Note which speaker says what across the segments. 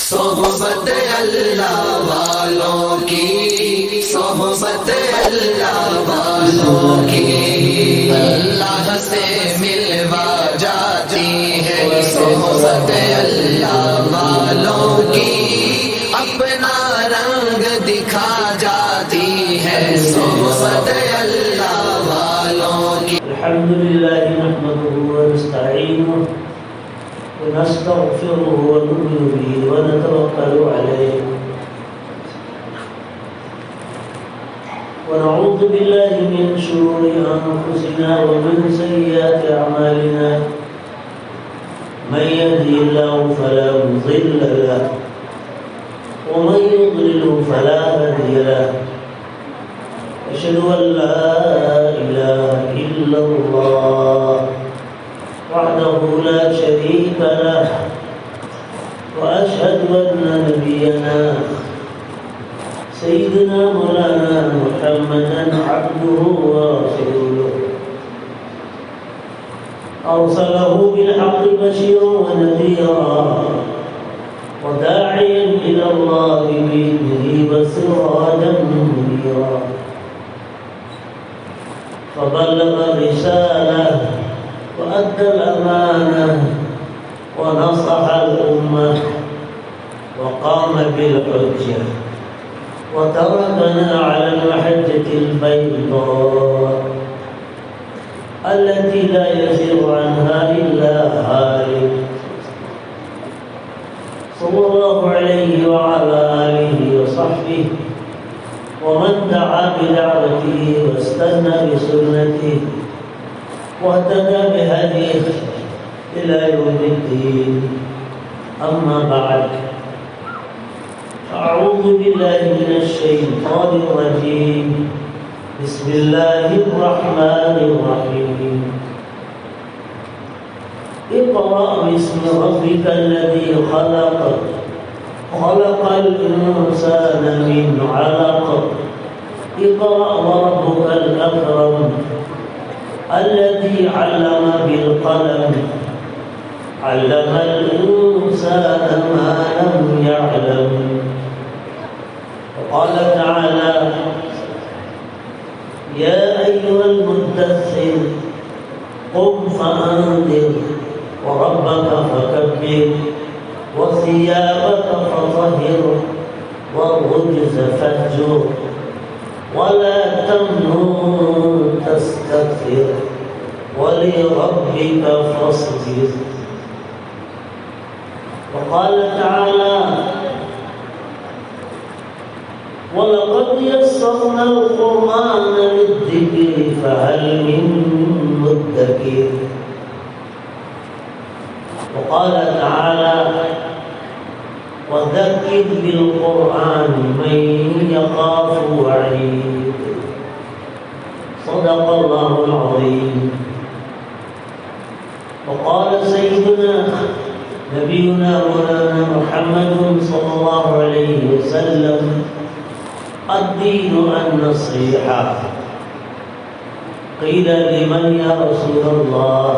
Speaker 1: صحبت اللہ والوں کی، صحبت اللہ والوں کی اللہ سے ملوا جاتی ہے، صحبت اللہ والوں کی اپنا رنگ دکھا جاتی ہے، صحبت اللہ والوں کی۔
Speaker 2: الحمدللہ نحمده ونستعینه ونستغفره ونؤمن به ونتوکل علیہ ونعوذ باللہ من شرور انفسنا ومن سیئات اعمالنا من يهده الله فلا مضل له ومن يضلل فلا هادي له أشهد أن لا إله إلا الله وحده لا شريك له وأشهد أن نبينا سيدنا مولانا محمدا عبده ورسوله أرسله بالحق بشيرا ونذيرا وداعيا إلى الله بإذنه وسراجا منيرا فبلغ الرسالة وأدى الأمانة ونصح الأمة وقام بالحجة وتركنا على المحجة البيضاء التي لا يزيغ عنها إلا هالك صلى الله عليه وعلى آله وصحبه ومن دعا بدعوته واستنى بسنته واهتدى بهديه إلى يوم الدين. أما بعد، أعوذ بالله من الشيطان الرجيم. بسم الله الرحمن الرحيم. اقرأ باسم ربك الذي خلق، خلق الإنسان من علق. اقرأ وربك الأكرم الذي علم بالقلم، علم الإنسان ما لم يعلم. وقال تعالى: يا أيها المدثر قم فأنذر وربك فكبر وثيابك فطهر والرجز فاهجر ولا تمنن تستكثر ولربك فاصبر. وقال تعالى: ولقد يسرنا القرآن للذكر فهل من مدكر. وقال تعالى: وذكر بالقرآن من يخاف وعيد. صدق الله العظيم. وقال سيدنا نبينا مولانا محمد صلى الله عليه وسلم: الدين النصيحة. قيل: لمن يا رسول الله؟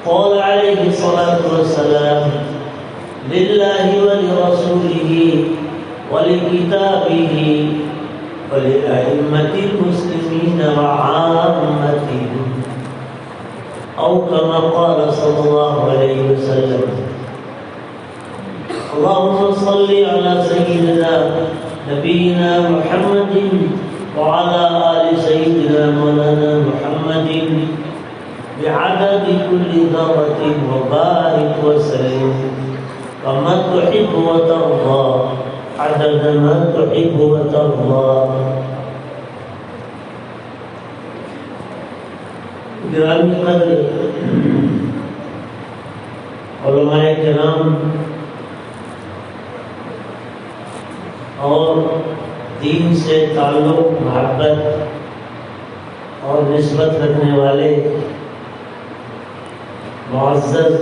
Speaker 2: قال عليه الصلاة والسلام: لله ولرسوله ولكتابه ولأئمة المسلمين وعامتهم، أو كما قال صلى الله عليه وسلم. اللهم صل على سيدنا نبينا محمد وعلى آل سيدنا مولانا محمد بعدد كل ذرة وبارك وسلم كما تحب وترضى عدد ما تحب وترضى. گرامی قدر علماء کرام اور دین سے تعلق، محبت اور نسبت رکھنے والے معزز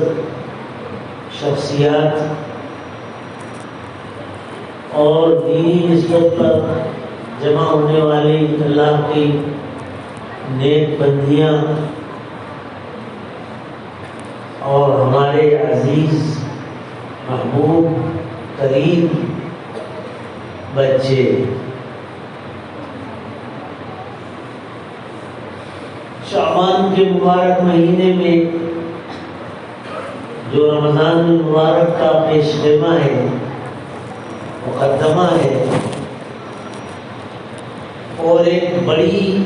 Speaker 2: شخصیات اور دینی نسبت پر جمع ہونے والی اللہ کی نیک بندیاں اور ہمارے عزیز محبوب قریب بچے، شعبان کے مبارک مہینے میں جو رمضان المبارک کا پیش خیمہ ہے، مقدمہ ہے، اور ایک بڑی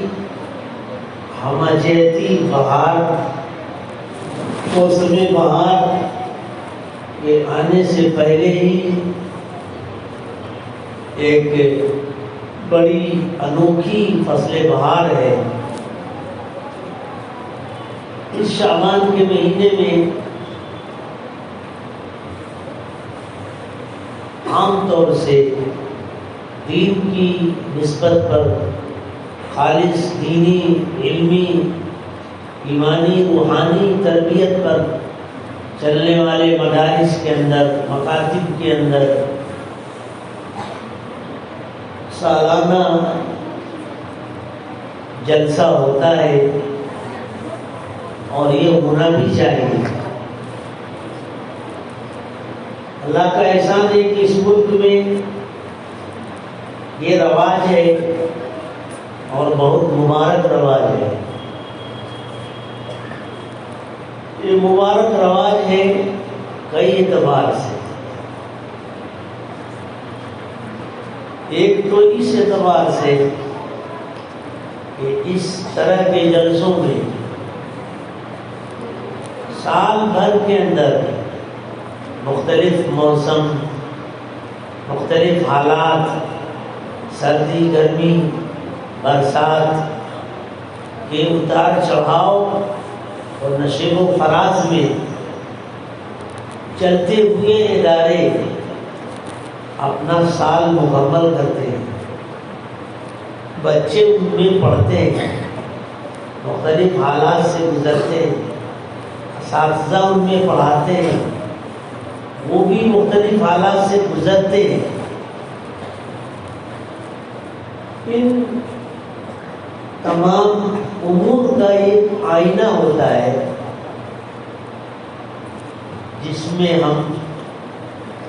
Speaker 2: ہمجیتی بہار، موسم بہار کے آنے سے پہلے ہی ایک بڑی انوکھی فصل بہار ہے۔ اس شعبان کے مہینے میں عام طور سے دین کی نسبت پر، خالص دینی، علمی، ایمانی، روحانی تربیت پر چلنے والے مدارس کے اندر، مکاتب کے اندر سالانہ جلسہ ہوتا ہے، اور یہ ہونا بھی چاہیے۔ اللہ کا احسان ہے کہ اس ملک میں یہ رواج ہے، اور بہت مبارک رواج ہے۔ یہ مبارک رواج ہے کئی اعتبار سے۔ ایک تو اس اعتبار سے کہ اس طرح کے جلسوں میں سال بھر کے اندر مختلف موسم، مختلف حالات، سردی، گرمی، برسات کے اتار چڑھاؤ اور نشیب و فراز میں چلتے ہوئے ادارے اپنا سال مکمل کرتے ہیں۔ بچے ان میں پڑھتے ہیں، مختلف حالات سے گزرتے ہیں، اساتذہ ان میں پڑھاتے ہیں، وہ بھی مختلف حالات سے گزرتے ہیں۔ ان تمام امور کا ایک آئینہ ہوتا ہے جس میں ہم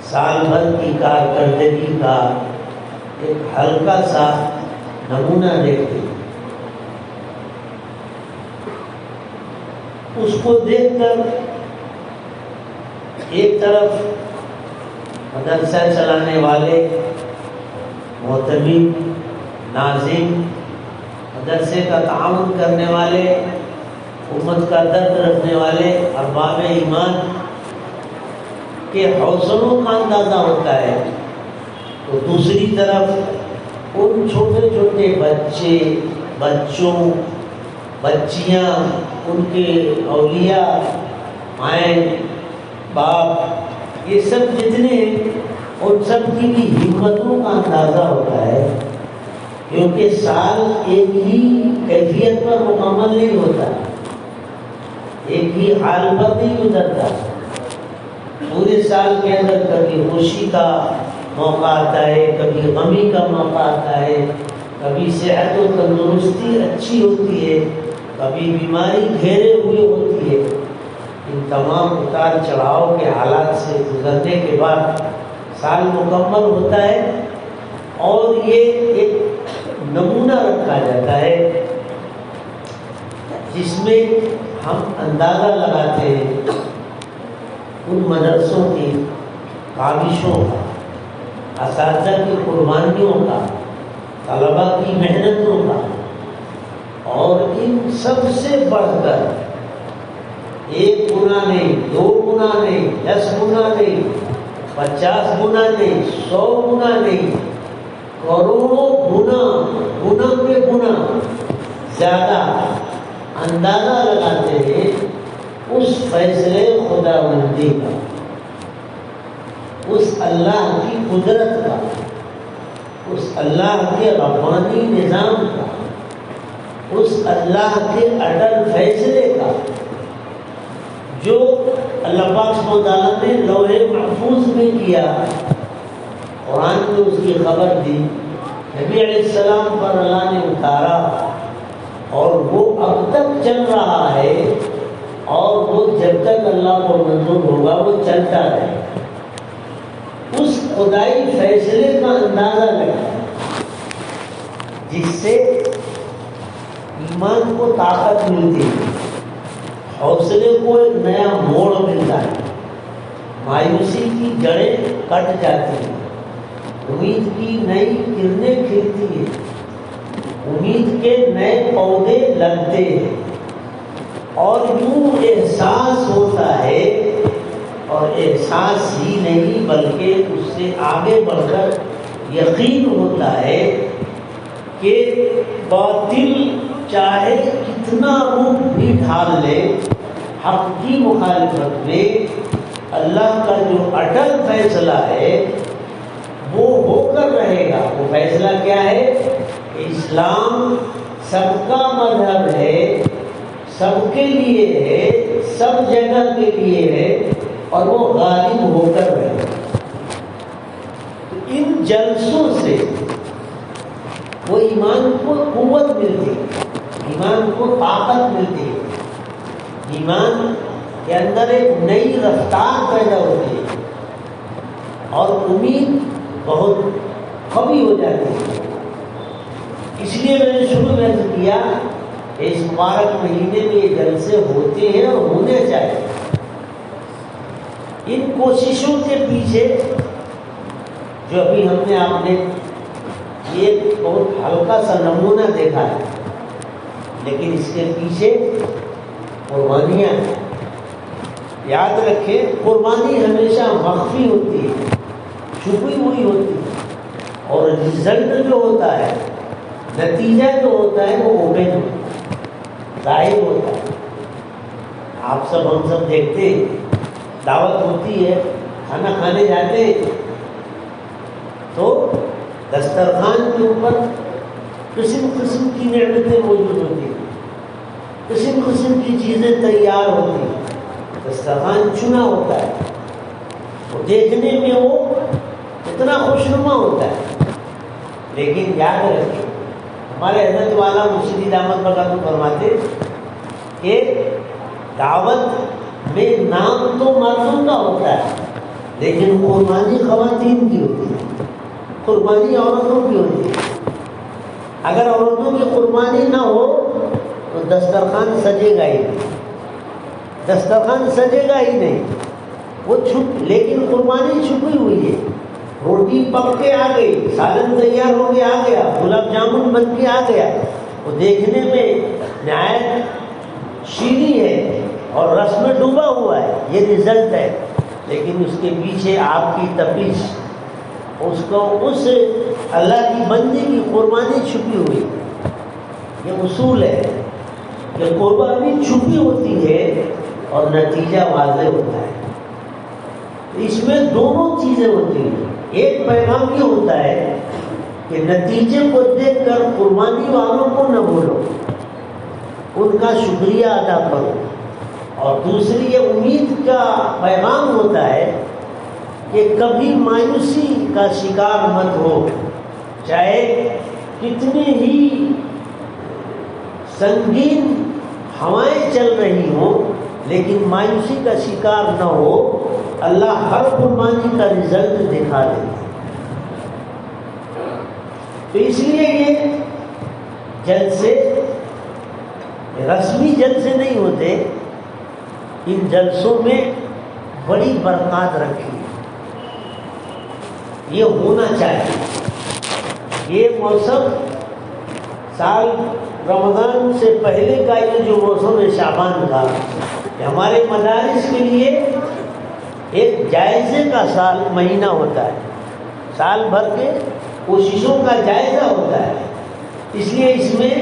Speaker 2: سال بھر کی کارکردگی کا ایک ہلکا سا نمونہ دیکھتے ہیں۔ اس کو دیکھ کر ایک طرف مدرسہ چلانے والے، معتمد، ناظم، مدرسے کا تعاون کرنے والے، امت کا درد رکھنے والے ارباب ایمان کے حوصلوں کا اندازہ ہوتا ہے، تو دوسری طرف ان چھوٹے چھوٹے بچے، بچوں، بچیاں، ان کے اولیاء، مائیں، باپ، یہ سب جتنے ہیں ان سب کی بھی ہمتوں کا اندازہ ہوتا ہے، کیونکہ سال ایک ہی کیفیت پر مکمل نہیں ہوتا، ایک ہی حال پر نہیں گزرتا۔ پورے سال کے اندر کبھی خوشی کا موقع آتا ہے، کبھی غمی کا موقع آتا ہے، کبھی صحت و تندرستی اچھی ہوتی ہے، کبھی بیماری گھیرے ہوئے ہوتی ہے۔ ان تمام اتار چڑھاؤ کے حالات سے گزرنے کے بعد سال مکمل ہوتا ہے، اور یہ ایک نمونہ رکھا جاتا ہے جس میں ہم اندازہ لگاتے ہیں ان مدرسوں کی کاوشوں کا، اساتذہ کی قربانیوں کا، طلباء کی محنتوں کا، اور ان سب سے بڑھ کر 1 گنا نہیں، 2 گنا نہیں، 10 گنا نہیں، 50 گنا نہیں، 100 گنا نہیں، کروڑوں گنا، گنا پہ گنا زیادہ اندازہ لگاتے ہیں اس فیصلے خداوندی کا، اس اللہ کی قدرت کا، اس اللہ کے ربانی نظام کا، اس اللہ کے اٹل فیصلے کا، جو اللہ پاک سبحانہ وتعالیٰ نے لوح محفوظ میں کیا، قرآن میں اس کی خبر دی، نبی علیہ السلام پر اللہ نے اتارا، اور وہ اب تک چل رہا ہے، اور وہ جب تک اللہ کو منظور ہوگا وہ چلتا رہے۔ خدائی فیصلے کا اندازہ لگے جس سے ایمان کو طاقت ملتی ہے، حوصلے کو ایک نیا موڑ ملتا ہے، مایوسی کی جڑیں کٹ جاتی ہیں، امید کی نئی کرنیں کھلتی ہیں، امید کے نئے پودے لگتے ہیں، اور یوں احساس ہوتا ہے، اور احساس ہی نہیں بلکہ اس سے آگے بڑھ کر یقین ہوتا ہے کہ باطل چاہے کتنا روپ بھی ڈھال لے، حق کی مخالفت میں اللہ کا جو اٹل فیصلہ ہے وہ ہو کر رہے گا۔ وہ فیصلہ کیا ہے؟ کہ اسلام سب کا مذہب ہے، سب کے لیے ہے، سب جگہ کے لیے ہے، اور وہ غالب ہو کر رہے گا۔ ان جلسوں سے وہ ایمان کو قوت ملتی ہے، ایمان کو طاقت ملتی ہے، ایمان کے اندر ایک نئی رفتار پیدا ہوتی ہے، اور امید بہت قوی ہو جاتی ہے۔ اس لیے میں نے شروع میں عرض کیا کہ اس مبارک مہینے میں یہ جلسے ہوتے ہیں اور ہونے چاہیے۔ ان کوششوں کے پیچھے جو ابھی ہم نے آپ نے یہ بہت ہلکا سا نمونہ دیکھا ہے، لیکن اس کے پیچھے قربانیاں ہیں۔ یاد رکھیں، قربانی ہمیشہ مخفی ہوتی ہے، چھپی ہوئی ہوتی ہے، اور رزلٹ جو ہوتا ہے، نتیجہ جو ہوتا ہے وہ اوپن ہوتا ہے، ظاہر ہوتا ہے۔ آپ سب ہم سب دیکھتے ہیں، دعوت ہوتی ہے، کھانا کھانے جاتے ہیں تو دسترخوان کے اوپر قسم قسم کی نعمتیں موجود ہوتی ہیں، قسم قسم کی چیزیں تیار ہوتی ہیں، دسترخوان چنا ہوتا ہے، وہ دیکھنے میں وہ اتنا خوشنما ہوتا ہے، لیکن یاد رکھیں ہمارے حضرت والا مرشد دامت برکاتہ فرماتے کہ دعوت میں نام تو مردوں کا ہوتا ہے، لیکن قربانی خواتین کی ہوتی ہے، قربانی عورتوں کی ہوتی ہے۔ اگر عورتوں کی قربانی نہ ہو تو دسترخوان سجے گا ہی نہیں، دسترخوان سجے گا ہی نہیں، وہ لیکن قربانی چھپی ہوئی ہے۔ روٹی پک کے آ گئی، سالن تیار ہو کے آ گیا، گلاب جامن بن کے آ گیا، وہ دیکھنے میں نہایت شیریں ہے اور رس میں ڈوبا ہوا ہے، یہ رزلٹ ہے، لیکن اس کے پیچھے آپ کی تپش، اس اللہ کی بندے کی قربانی چھپی ہوئی۔ یہ اصول ہے کہ قربانی چھپی ہوتی ہے اور نتیجہ واضح ہوتا ہے۔ اس میں دونوں چیزیں ہوتی ہیں۔ ایک پیغام یہ ہوتا ہے کہ نتیجے کو دیکھ کر قربانی والوں کو نہ بھولو، ان کا شکریہ ادا کرو، اور دوسری یہ امید کا پیغام ہوتا ہے کہ کبھی مایوسی کا شکار مت ہو، چاہے کتنی ہی سنگین ہوائیں چل رہی ہوں، لیکن مایوسی کا شکار نہ ہو، اللہ ہر قربانی کا رزلٹ دکھا دیتا ہے۔ تو اس لیے یہ جلسے رسمی جلسے نہیں ہوتے، ان جلسوں میں بڑی برکات رکھی ہے، یہ ہونا چاہیے۔ یہ موسم سال رمضان سے پہلے کا یہ جو موسم ہے شعبان کا، یہ ہمارے مدارس کے لیے ایک جائزے کا مہینہ ہوتا ہے، سال بھر کے کوششوں کا جائزہ ہوتا ہے، اس لیے اس میں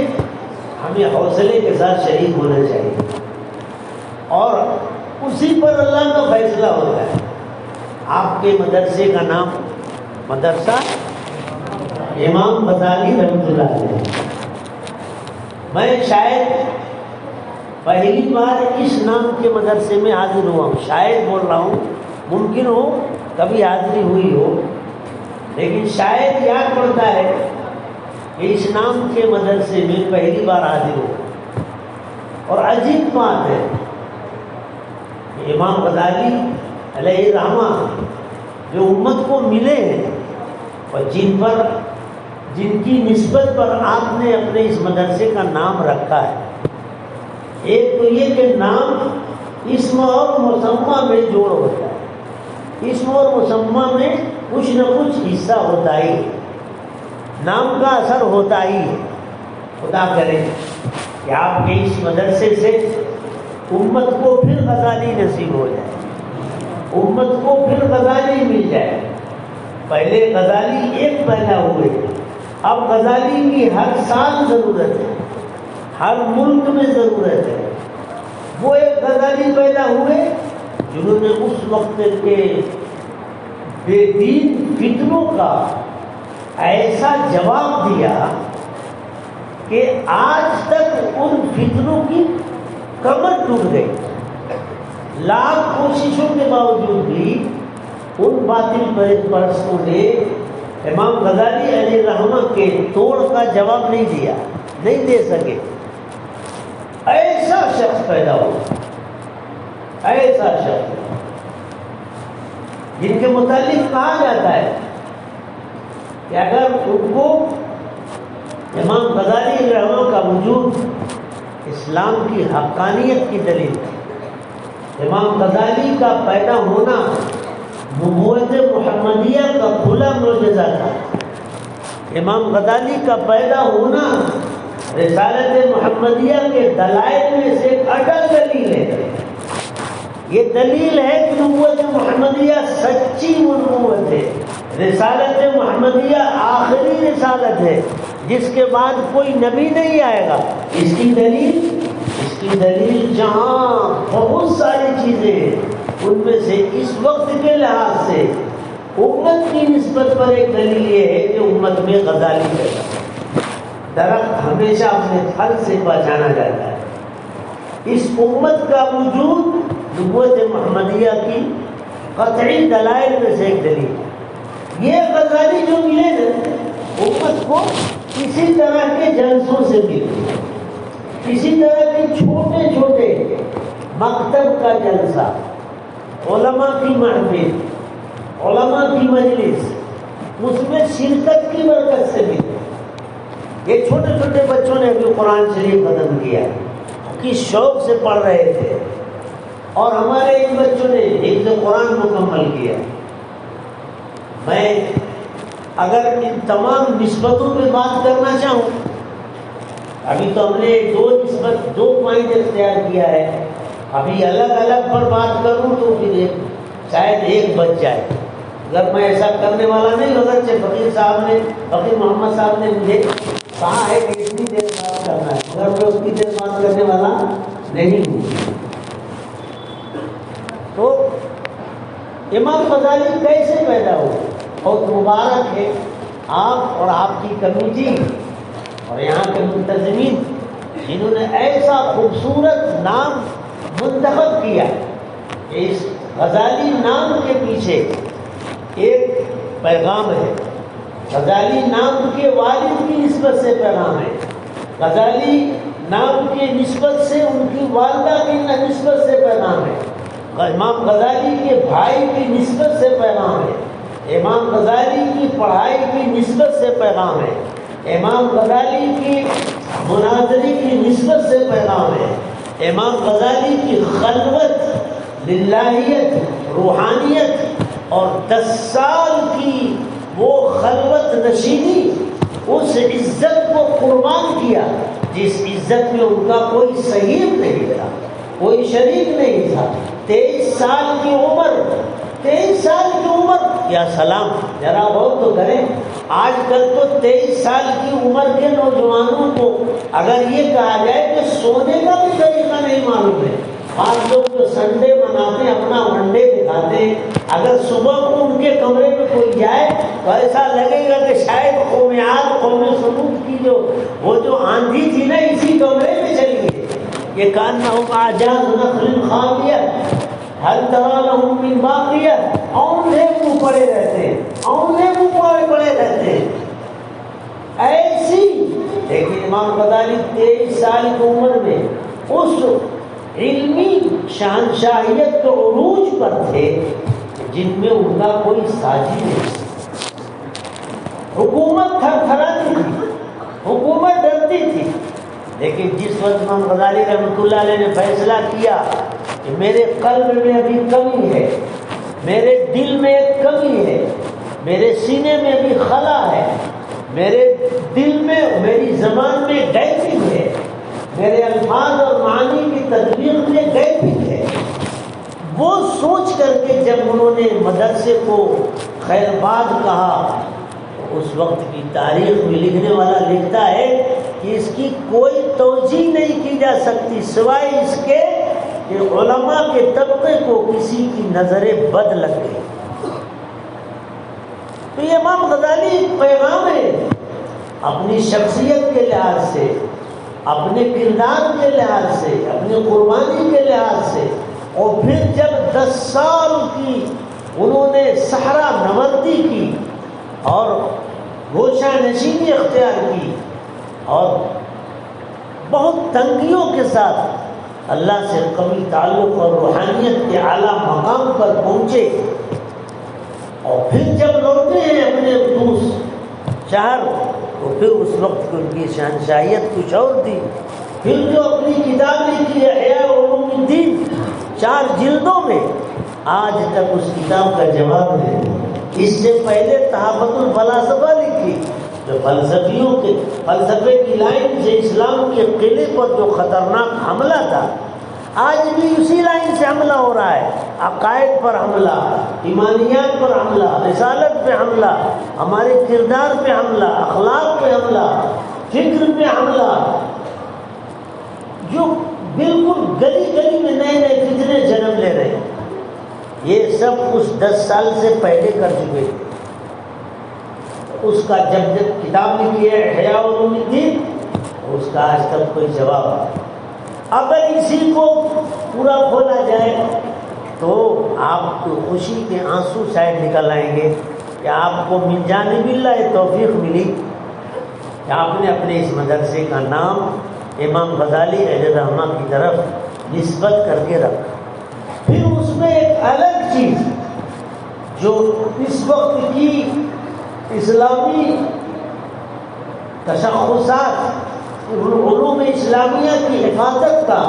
Speaker 2: ہمیں حوصلے کے ساتھ شریک ہونا چاہیے، اور اسی پر اللہ کا فیصلہ ہوتا ہے۔ آپ کے مدرسے کا نام مدرسہ امام غزالی رحمۃ اللہ علیہ، میں شاید پہلی بار اس نام کے مدرسے میں حاضر ہوا ہوں، شاید بول رہا ہوں، ممکن ہو کبھی حاضری ہوئی ہو، لیکن شاید یاد پڑتا ہے کہ اس نام کے مدرسے میں پہلی بار حاضر ہو۔ اور عجیب بات ہے کہ امام غزالی علیہ الرحمہ جو امت کو ملے ہیں اور جن کی نسبت پر آپ نے اپنے اس مدرسے کا نام رکھا ہے. ایک تو یہ کہ نام اسم اور مسمہ میں جوڑ ہوتا ہے. اسم اور مسمہ میں کچھ نہ کچھ حصہ ہوتا ہی ہے، نام کا اثر ہوتا ہی ہے. خدا کرے کہ آپ کے اس مدرسے سے امت کو پھر غزالی نصیب ہو جائے، امت کو پھر غزالی مل جائے. پہلے غزالی ایک پیدا ہوئے، اب غزالی کی ہر سال ضرورت ہے، ہر ملک میں ضرورت ہے. وہ ایک غزالی پیدا ہوئے جنہوں نے اس وقت کے بے دین فتنوں کا ایسا جواب دیا کہ آج تک ان فتنوں کی کمر ٹوٹ گئی. لاکھ کوششوں کے باوجود بھی ان باطل پرستوں نے امام غزالی علیہ الرحمہ کے توڑ کا جواب نہیں دیا، نہیں دے سکے. ایسا شخص پیدا ہوا، ایسا شخص جن کے متعلق کہا جاتا ہے کہ اگر ان کو امام غزالی علیہ الرحمہ کا وجود اسلام کی حقانیت کی دلیل ہے، امام غزالی کا پیدا ہونا نبوت محمدیہ کا کھلا معجزہ تھا، امام غزالی کا پیدا ہونا رسالت محمدیہ کے دلائل میں سے ایک اٹل دلیل ہے. یہ دلیل ہے کہ نبوت محمدیہ سچی نبوت ہے، رسالت محمدیہ آخری رسالت ہے جس کے بعد کوئی نبی نہیں آئے گا. اس کی دلیل جہاں بہت ساری چیزیں ہیں، ان میں سے اس وقت کے لحاظ سے امت کی نسبت پر ایک دلیل یہ ہے کہ امت میں غزالی پیدا ہے. درخت ہمیشہ اپنے پھل سے پہچانا جاتا ہے. اس امت کا وجود نبوت محمدیہ کی قطعی دلائل میں سے ایک دلیل ہے. یہ غزالی جو ملے نا امت کو کسی طرح کے جلسوں سے ملے، کسی طرح کے چھوٹے چھوٹے مکتب کا جلسہ، علماء کی محفل، علماء کی مجلس، اس میں شرکت کی برکت سے ملے. یہ چھوٹے چھوٹے بچوں نے ابھی قرآن شریف ختم کیا، کس شوق سے پڑھ رہے تھے، اور ہمارے ان بچوں نے حفظ قرآن مکمل کیا. میں اگر ان تمام نسبتوں پہ بات کرنا چاہوں، ابھی تو ہم نے دو پوائنٹ اختیار کیا ہے، ابھی الگ الگ پر بات کروں تو پھر شاید ایک بچ جائے. اگر میں ایسا کرنے والا نہیں، اگرچہ فقیر محمد صاحب نے مجھے کہا ہے کہ اتنی دیر بات کرنا ہے، مگر میں اتنی دیر بات کرنے والا نہیں ہوں. تو امام غزالی کیسے پیدا ہوئے؟ بہت مبارک ہے آپ اور آپ کی کمیٹی اور یہاں کے منتظمین جنہوں نے ایسا خوبصورت نام منتخب کیا. اس غزالی نام کے پیچھے ایک پیغام ہے. غزالی نام کے والد کی نسبت سے پیغام ہے، غزالی نام کی نسبت سے ان کی والدہ کی نسبت سے پیغام ہے، امام غزالی کے بھائی کی نسبت سے پیغام ہے، امام غزالی کی پڑھائی کی نسبت سے پیغام ہے، امام غزالی کی مناظری کی نسبت سے پیغام ہے، امام غزالی کی خلوت، للہیت، روحانیت اور 10 سال کی وہ خلوت نشینی، اس عزت کو قربان کیا جس عزت میں ان کا کوئی صحیح نہیں تھا، کوئی شریک نہیں تھا. 23 سال کی عمر یا سلام ذرا غور تو کریں. آج کل تو 23 سال کی عمر کے نوجوانوں کو اگر یہ کہا جائے کہ سونے کا بھی طریقہ نہیں معلوم ہے. آج لوگ جو سنڈے مناتے ہیں اپنا ون ڈے دکھاتے ہیں، اگر صبح کو ان کے کمرے میں کوئی جائے تو ایسا لگے گا کہ شاید قوم سمود کی جو آندھی تھی نا اسی کمرے میں چلی گئی. یہ کانہم اعجاز نخل خاویہ ہل تری لہم من باقیہ، اوندھے منہ پڑے رہتے ہیں، اوندھے منہ پڑے رہتے ہیں ایسی. لیکن امام غزالی 23 سال کی عمر میں اس علمی شہنشاہیت کے عروج پر تھے جن میں ان کا کوئی سازی نہیں. حکومت تھر تھراتی تھی، حکومت ڈرتی تھی، لیکن جس وقت امام غزالی رحمۃ اللہ علیہ نے فیصلہ کیا کہ میرے قلب میں ابھی کمی ہے، میرے دل میں ایک کمی ہے، میرے سینے میں ابھی خلا ہے، میرے دل میں، میری زبان میں گیپنگ ہے، میرے الفاظ اور معنی کی تدبیر میں گیپنگ ہے. وہ سوچ کر کے جب انہوں نے مدرسے کو خیرباد کہا، اس وقت کی تاریخ میں لکھنے والا لکھتا ہے کہ اس کی کوئی توجیہ نہیں کی جا سکتی سوائے اس کے کہ علماء کے طبقے کو کسی کی نظر بد لگ گئی. تو یہ امام غزالی پیغام ہے، اپنی شخصیت کے لحاظ سے، اپنے کردار کے لحاظ سے، اپنی قربانی کے لحاظ سے. اور پھر جب 10 سال کی انہوں نے صحرا نوردی کی اور گوشہ نشینی اختیار کی اور بہت تنگیوں کے ساتھ اللہ سے قوی تعلق اور روحانیت کے اعلیٰ مقام پر پہنچے، اور پھر جب لوٹے ہیں اپنے دوس شہر، تو پھر اس وقت کی ان کی شہنشاہیت کچھ اور تھی. پھر جو اپنی کتاب لکھی ہے احیاء علوم الدین 4 جلدوں میں، آج تک اس کتاب کا جواب ہے. اس سے پہلے تحافت الفلاسفہ لکھی، جو فلسفیوں کے فلسفے کی لائن سے اسلام کے قلعے پر جو خطرناک حملہ تھا، آج بھی اسی لائن سے حملہ ہو رہا ہے. عقائد پر حملہ، ایمانیات پر حملہ، رسالت پہ حملہ، ہمارے کردار پہ حملہ، اخلاق پہ حملہ، فکر پہ حملہ، جو بالکل گلی گلی میں نئے نئے فتنے جنم لے رہے ہیں. یہ سب اس 10 سال سے پہلے کر چکے تھے. اس کا جب کتاب لکھی ہے احیاء علوم الدین، اس کا آج تک کوئی جواب نہیں. اگر اسی کو پورا کھولا جائے تو آپ کو خوشی کے آنسو شاید نکل آئیں گے کہ آپ کو من جانب اللہ توفیق ملی کہ آپ نے اپنے اس مدرسے کا نام امام غزالی علیہ الرحمہ کی طرف نسبت کر کے رکھا. پھر اس میں ایک الگ چیز جو اس وقت کی اسلامی تشخصات، علوم اسلامیہ کی حفاظت کا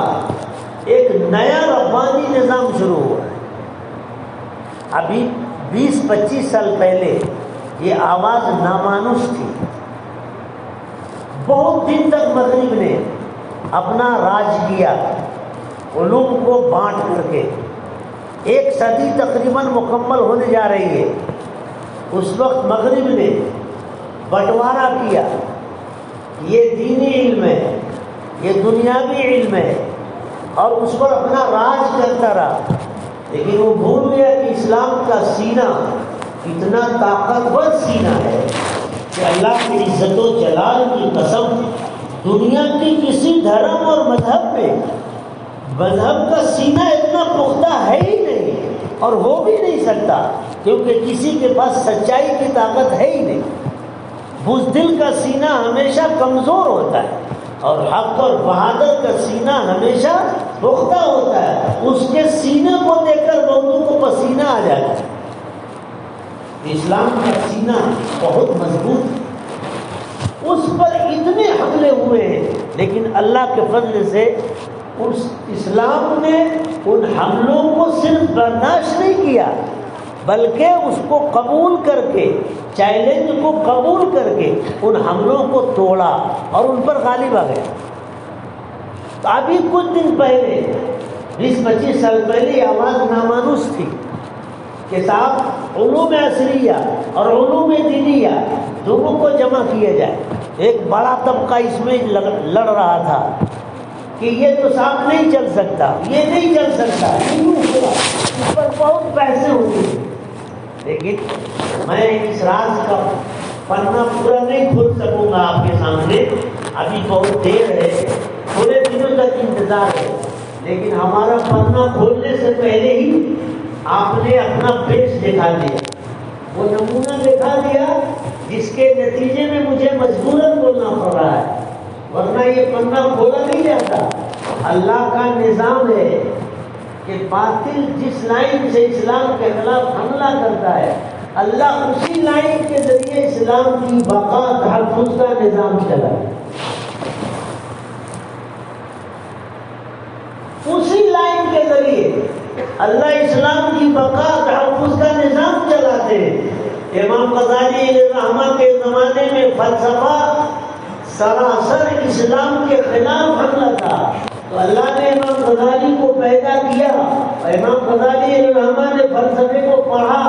Speaker 2: ایک نیا ربانی نظام شروع ہوا ہے. ابھی 20-25 سال پہلے یہ آواز نامانوس تھی. بہت دن تک مغرب نے اپنا راج کیا، علوم کو بانٹ کر کے. 1 صدی تقریباً مکمل ہونے جا رہی ہے. اس وقت مغرب نے بٹوارا کیا، یہ دینی علم ہے، یہ دنیاوی علم ہے، اور اس پر اپنا راج کرتا رہا. لیکن وہ بھول گیا کہ اسلام کا سینہ اتنا طاقتور سینہ ہے کہ اللہ کی عزت و جلال کی قسم دنیا کی کسی دھرم اور مذہب کا سینہ اتنا پختہ ہے ہی نہیں، اور ہو بھی نہیں سکتا، کیونکہ کسی کے پاس سچائی کی طاقت ہے ہی نہیں. بزدل کا سینہ ہمیشہ کمزور ہوتا ہے، اور حق اور بہادر کا سینہ ہمیشہ پختہ ہوتا ہے. اس کے سینے کو دیکھ کر لوگوں کو پسینہ آ جاتا ہے. اسلام کا سینہ بہت مضبوط ہے، اس پر اتنے حملے ہوئے ہیں، لیکن اللہ کے فضل سے اس اسلام نے ان حملوں کو صرف برداشت نہیں کیا، بلکہ اس کو قبول کر کے، چیلنج کو قبول کر کے ان حملوں کو توڑا اور ان پر غالب آ گیا. تو ابھی کچھ دن پہلے 20-25 سال پہلے یہ آواز نامانوس تھی کہ صاحب علوم عصریہ اور علوم دینیہ دونوں کو جمع کیا جائے. ایک بڑا طبقہ اس میں لڑ رہا تھا کہ یہ تو صاحب نہیں چل سکتا، یہ نہیں چل سکتا، اس پر بہت پیسے ہوتے ہیں. لیکن میں اس راز کا پنہ پورا نہیں کھول سکوں گا آپ کے سامنے، ابھی بہت دیر ہے، تھوڑے دنوں تک انتظار ہے. لیکن ہمارا پنہ کھولنے سے پہلے ہی آپ نے اپنا پیش دکھا دیا، وہ نمونہ دکھا دیا جس کے نتیجے میں مجھے مجبوراً بولنا پڑ رہا ہے، ورنہ یہ پنہ کھولا نہیں جاتا. اللہ کا نظام ہے کہ باطل جس لائن سے اسلام کے خلاف حملہ کرتا ہے، اللہ اسی لائن کے ذریعے اسلام کی بقا تحفظ کا نظام چلائے، اسی لائن کے ذریعے اللہ اسلام کی بقا تحفظ کا نظام چلاتے ہیں۔ امام غزالی علیہ الرحمہ کے زمانے میں فلسفہ سراسر اسلام کے خلاف حملہ تھا، تو اللہ نے امام غزالی کو پیدا کیا، اور امام غزالی علیہ الرحمہ نے فلسفے کو پڑھا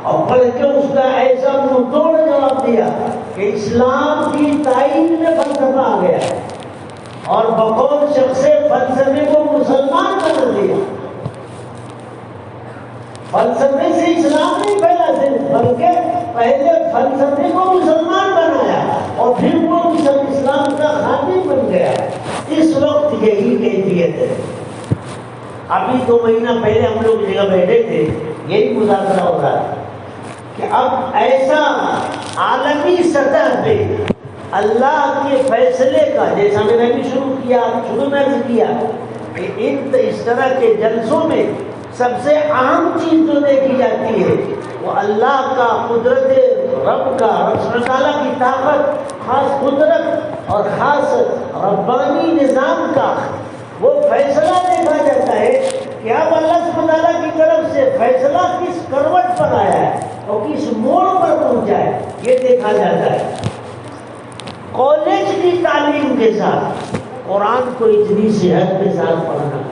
Speaker 2: اور پڑھ کے اس کا ایسا منہ توڑ جواب دیا کہ اسلام کی تائید میں فلسفہ آ گیا اور بقول شخص فلسفے کو مسلمان بنا دیا۔ فلسفے سے اسلام نہیں پھیلا صرف، بلکہ پہلے فلسفے کو مسلمان بنایا اور پھر وہ اسلام کا خادم بن گیا۔ اس وقت یہی کیفیت ہے۔ ابھی 2 مہینہ پہلے ہم لوگ جگہ بیٹھے تھے، یہی مذاکرہ ہو رہا تھا کہ اب ایسا عالمی سطح پہ اللہ کے فیصلے کا، جیسا میں نے بھی شروع میں کیا کہ اس طرح کے جلسوں میں سب سے اہم چیز جو دیکھی جاتی ہے وہ اللہ کا قدرت، رب کا، رب تعالیٰ کی طاقت، خاص قدرت اور خاص ربانی نظام کا وہ فیصلہ دیکھا جاتا ہے کہ اب اللہ تعالیٰ کی طرف سے فیصلہ کس کروٹ پر آیا ہے اور کس موڑ پر پہنچا ہے، یہ دیکھا جاتا ہے۔ کالج کی تعلیم کے ساتھ قرآن کو اتنی صحت کے ساتھ پڑھنا،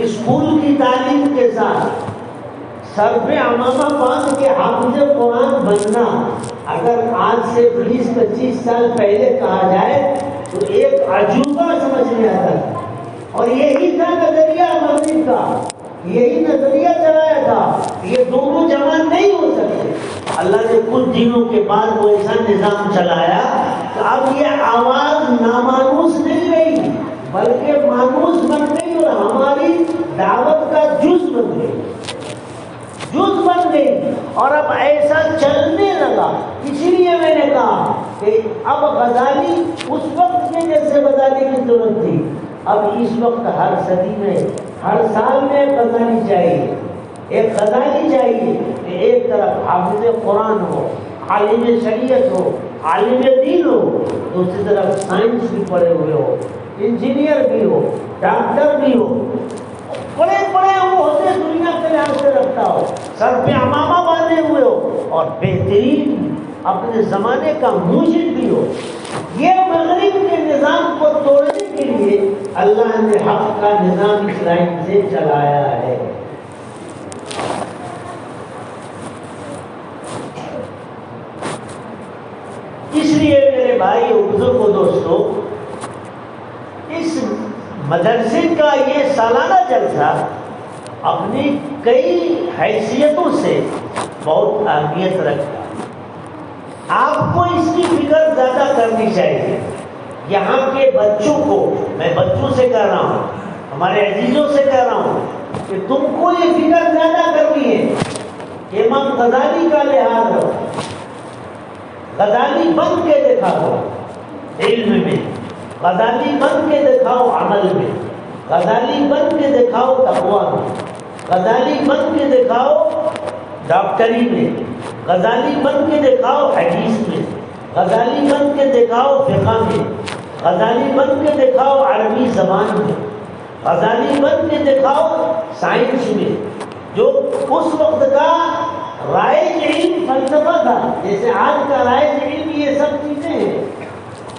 Speaker 2: اسکول کی تعلیم کے ساتھ سر پہ عمامہ باندھ کے حافظ قرآن بننا، اگر آج سے 20-25 سال پہلے کہا جائے تو ایک عجوبہ سمجھ میں آتا ہے، اور یہی تھا نظریہ مغرب کا، یہی نظریہ چلایا تھا، یہ دونوں جمع نہیں ہو سکتے۔ اللہ نے کچھ دنوں کے بعد وہ ایسا نظام چلایا کہ اب یہ آواز نامانوس نہیں رہی بلکہ مانوس بن گئی اور ہماری دعوت کا جز بن گئی، اور اب ایسا چلنے لگا۔ اسی لیے میں نے کہا کہ اب غزالی اس وقت میں جیسے غزالی کی ضرورت تھی، اب اس وقت ہر صدی میں، ہر سال میں ایک غزالی چاہیے، ایک غزالی چاہیے کہ ایک طرف حافظ قرآن ہو، عالم شریعت ہو، عالم دین ہو، دوسری طرف سائنس بھی پڑھے ہوئے ہو، انجینئر بھی ہو، ڈاکٹر بھی ہو، بڑے بڑے وہ ہوتے دنیا کے لحاظ سے رکھتا ہو، سر پہ عمامہ باندھے ہوئے ہو، اور بہترین اپنے زمانے کا موجد بھی ہو۔ یہ مغرب کے نظام کو توڑنے کے لیے اللہ نے حق کا نظام اس لائن سے چلایا ہے۔ اس لیے میرے بھائی اور بزرگوں دوستو، اس مدرسے کا یہ سالانہ جلسہ اپنی کئی حیثیتوں سے بہت اہمیت رکھتا ہے۔ آپ کو اس کی فکر زیادہ کرنی چاہیے۔ یہاں کے بچوں کو، میں بچوں سے کہہ رہا ہوں، ہمارے عزیزوں سے کہہ رہا ہوں کہ تم کو یہ فکر زیادہ کرنی ہے کہ امام غزالی کا لحاظ ہو، غزالی بن کے دکھاؤ علم میں، غزالی بن کے دکھاؤ عمل میں، غزالی بن کے دکھاؤ تقویٰ میں، غزالی بن کے دکھاؤ ڈاکٹری میں، غزالی بن کے دکھاؤ حدیث میں، غزالی بن کے دکھاؤ فقہ میں، غزالی بن کے دکھاؤ عربی زبان میں، غزالی بن کے دکھاؤ سائنس میں۔ جو اس وقت کا رائج علم فلسفہ تھا، جیسے آج کا رائج علم یہ سب چیزیں ہیں،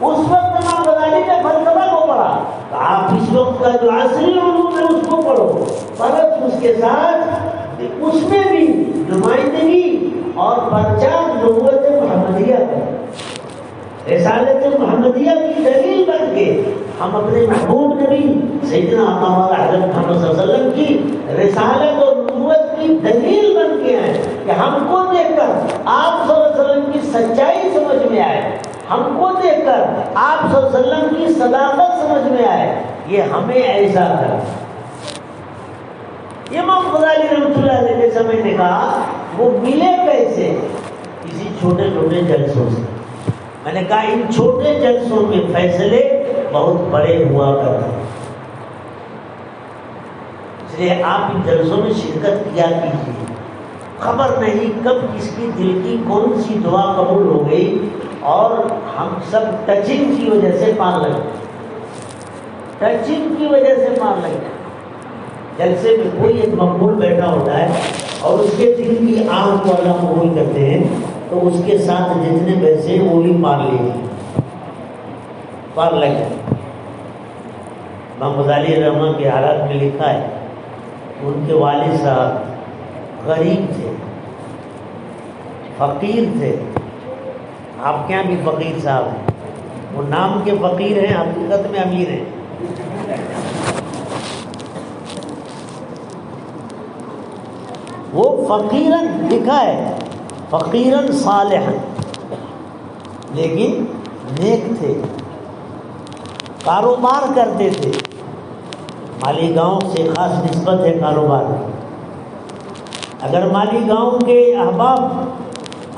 Speaker 2: اس وقت امام غزالی نے فلسفہ کو پڑھا، تو آپ اس وقت کا جو عصری علوم ہے اس کو پڑھو، فرق اس کے ساتھ اس میں بھی نمائندگی اور پرچہ نبوت محمدیہ ہے، رسالت محمدیہ کی دلیل بن کے ہم اپنے محبوب نبی سیدنا مولانا حضرت محمد صلی اللہ علیہ وسلم کی رسالت اور نبوت کی دلیل بن کے ہیں کہ ہم کو دیکھ کر آپ صلی اللہ علیہ وسلم کی سچائی سمجھ میں آئے، ہم کو دیکھ کر آپ صلی اللہ علیہ وسلم کی صداقت سمجھ میں آئے، یہ ہمیں ایسا کر۔ امام غزالی رحمۃ اللہ علیہ کے سمے نے کہا وہ ملے کیسے؟ کسی چھوٹے چھوٹے جلسوں سے۔ میں نے کہا ان چھوٹے جلسوں میں فیصلے بہت بڑے ہوا کرتے ہیں، لیے آپ ان جلسوں میں شرکت کیا کیجیے. خبر نہیں کب کس کی دل کی کون سی دعا قبول ہو گئی اور ہم سب ٹچنگ کی وجہ سے پار لگ گئے. ٹچنگ کی وجہ سے پار لگ گئے. جلسے میں کوئی ایک مقبول بیٹھا ہوتا ہے اور اس کے دل کی آنکھ کو اللہ قبول کرتے ہیں تو اس کے ساتھ جتنے پیسے وہ بھی پار لیجیے، پار لگ جائے. امام غزالی رحمہ کے حالات میں لکھا ہے ان کے والد صاحب غریب تھے، فقیر تھے. آپ کے یہاں بھی فقیر صاحب ہیں، وہ نام کے فقیر ہیں، حقیقت میں امیر ہیں. وہ فقیراً لکھا ہے، فقیراً صالحاً، لیکن نیک تھے، کاروبار کرتے تھے. مالیگاؤں سے خاص نسبت ہے کاروبار کی. اگر مالیگاؤں کے احباب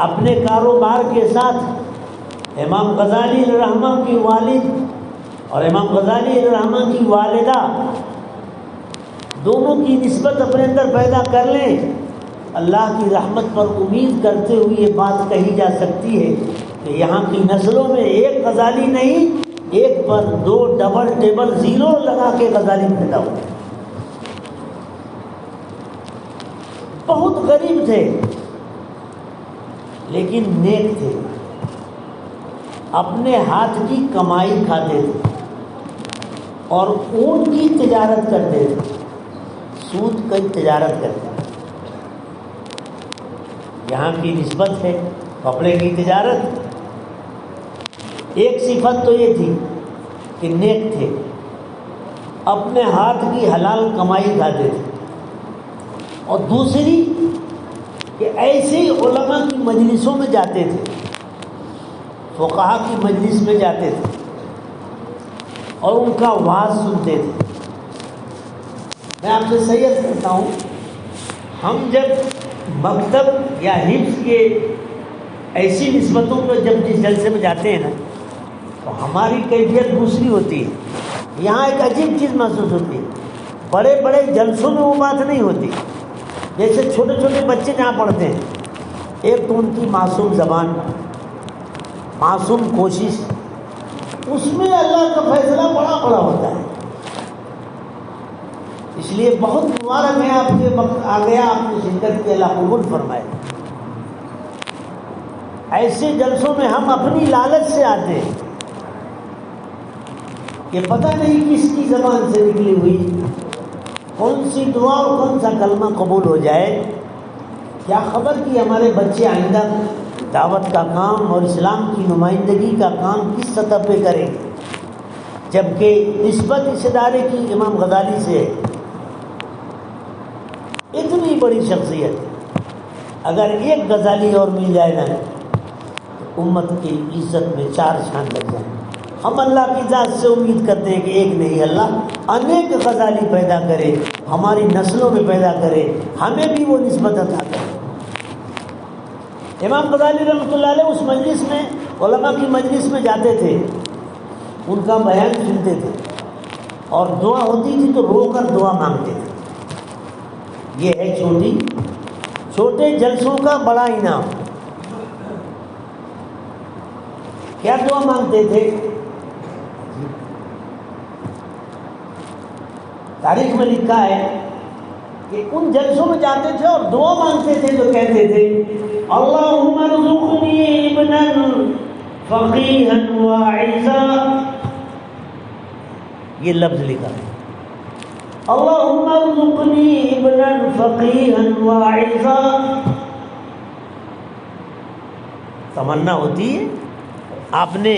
Speaker 2: اپنے کاروبار کے ساتھ امام غزالی رحمہ کی والد اور امام غزالی رحمہ کی والدہ دونوں کی نسبت اپنے اندر پیدا کر لیں، اللہ کی رحمت پر امید کرتے ہوئے یہ بات کہی جا سکتی ہے کہ یہاں کی نسلوں میں ایک غزالی نہیں، ایک پر 2 ڈبل ٹیبل زیرو لگا کے غزالی پیدا ہوئے. بہت غریب تھے لیکن نیک تھے، اپنے ہاتھ کی کمائی کھاتے تھے اور اونٹ کی تجارت کرتے تھے، سود کی تجارت کرتے تھے. یہاں کی نسبت ہے کپڑے کی تجارت. ایک صفت تو یہ تھی کہ نیک تھے، اپنے ہاتھ کی حلال کمائی کھاتے تھے. اور دوسری کہ ایسے ہی علماء کی مجلسوں میں جاتے تھے، فقہا کی مجلس میں جاتے تھے اور ان کا وعظ سنتے تھے. میں آپ سے سیئر کرتا ہوں، ہم جب مکتب یا حفظ کے ایسی نسبتوں پہ جب جس جلسے میں جاتے ہیں نا تو ہماری کیفیت دوسری ہوتی ہے. یہاں ایک عجیب چیز محسوس ہوتی ہے، بڑے بڑے جلسوں میں وہ بات نہیں ہوتی. جیسے چھوٹے چھوٹے بچے جہاں پڑھتے ہیں، ایک تو ان کی معصوم زبان، معصوم کوشش، اس میں اللہ کا فیصلہ بڑا بڑا ہوتا ہے. اس لیے بہت مبارک ہے آپ کے وقت آ گیا، آپ نے شرکت کی، اللہ قبول فرمائے. ایسے جلسوں میں ہم اپنی لالچ سے آتے ہیں کہ پتہ نہیں کس کی زبان سے نکلی ہوئی کون سی دعا اور کون سا کلمہ قبول ہو جائے. کیا خبر کہ ہمارے بچے آئندہ دعوت کا کام اور اسلام کی نمائندگی کا کام کس سطح پہ کریں گے، جبکہ نسبت اس ادارے کی امام غزالی سے ہے. اتنی بڑی شخصیت، اگر ایک غزالی اور مل جائے نا تو امت کی عزت میں 4 چاند لگ جائیں. ہم اللہ کی ذات سے امید کرتے ہیں کہ ایک نہیں، اللہ انیک غزالی پیدا کرے، ہماری نسلوں میں پیدا کرے، ہمیں بھی وہ نسبت عطا کرے. امام غزالی رحمۃ اللہ علیہ اس مجلس میں، علماء کی مجلس میں جاتے تھے، ان کا بیان سنتے تھے اور دعا ہوتی تھی تو رو کر دعا مانگتے تھے. یہ ہے چھوٹے جلسوں کا بڑا انعام. کیا دعا مانگتے تھے؟ تاریخ میں لکھا ہے کہ ان جلسوں میں جاتے تھے اور دعا مانگتے تھے تو کہتے تھے اللہم ارزقنی ابنا فقیہا واعظا. یہ لفظ لکھا ہے، اللہم ارزقنی ابنا فقیہا واعظا. تمنا ہوتی ہے آپ نے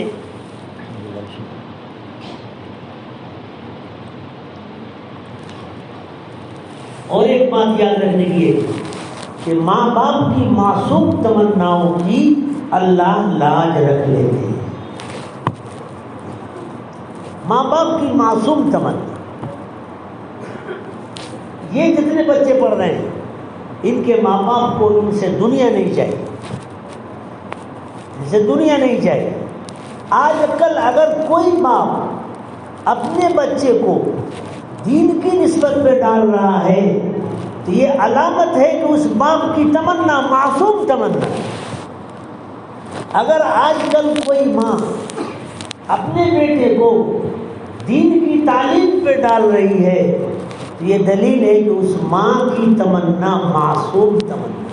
Speaker 2: اور ایک بات یاد رکھنے کی ہے کہ ماں باپ کی معصوم تمناؤں کی اللہ لاج رکھ لیتے ہیں. ماں باپ کی معصوم تمنا، یہ جتنے بچے پڑھ رہے ہیں ان کے ماں باپ کو ان سے دنیا نہیں چاہیے، ان سے دنیا نہیں چاہیے. آج کل اگر کوئی باپ اپنے بچے کو دین کی نسبت پہ ڈال رہا ہے تو یہ علامت ہے کہ اس باپ کی تمنا معصوم تمنا. اگر آج کل کوئی ماں اپنے بیٹے کو دین کی تعلیم پہ ڈال رہی ہے تو یہ دلیل ہے کہ اس ماں کی تمنا معصوم تمنا،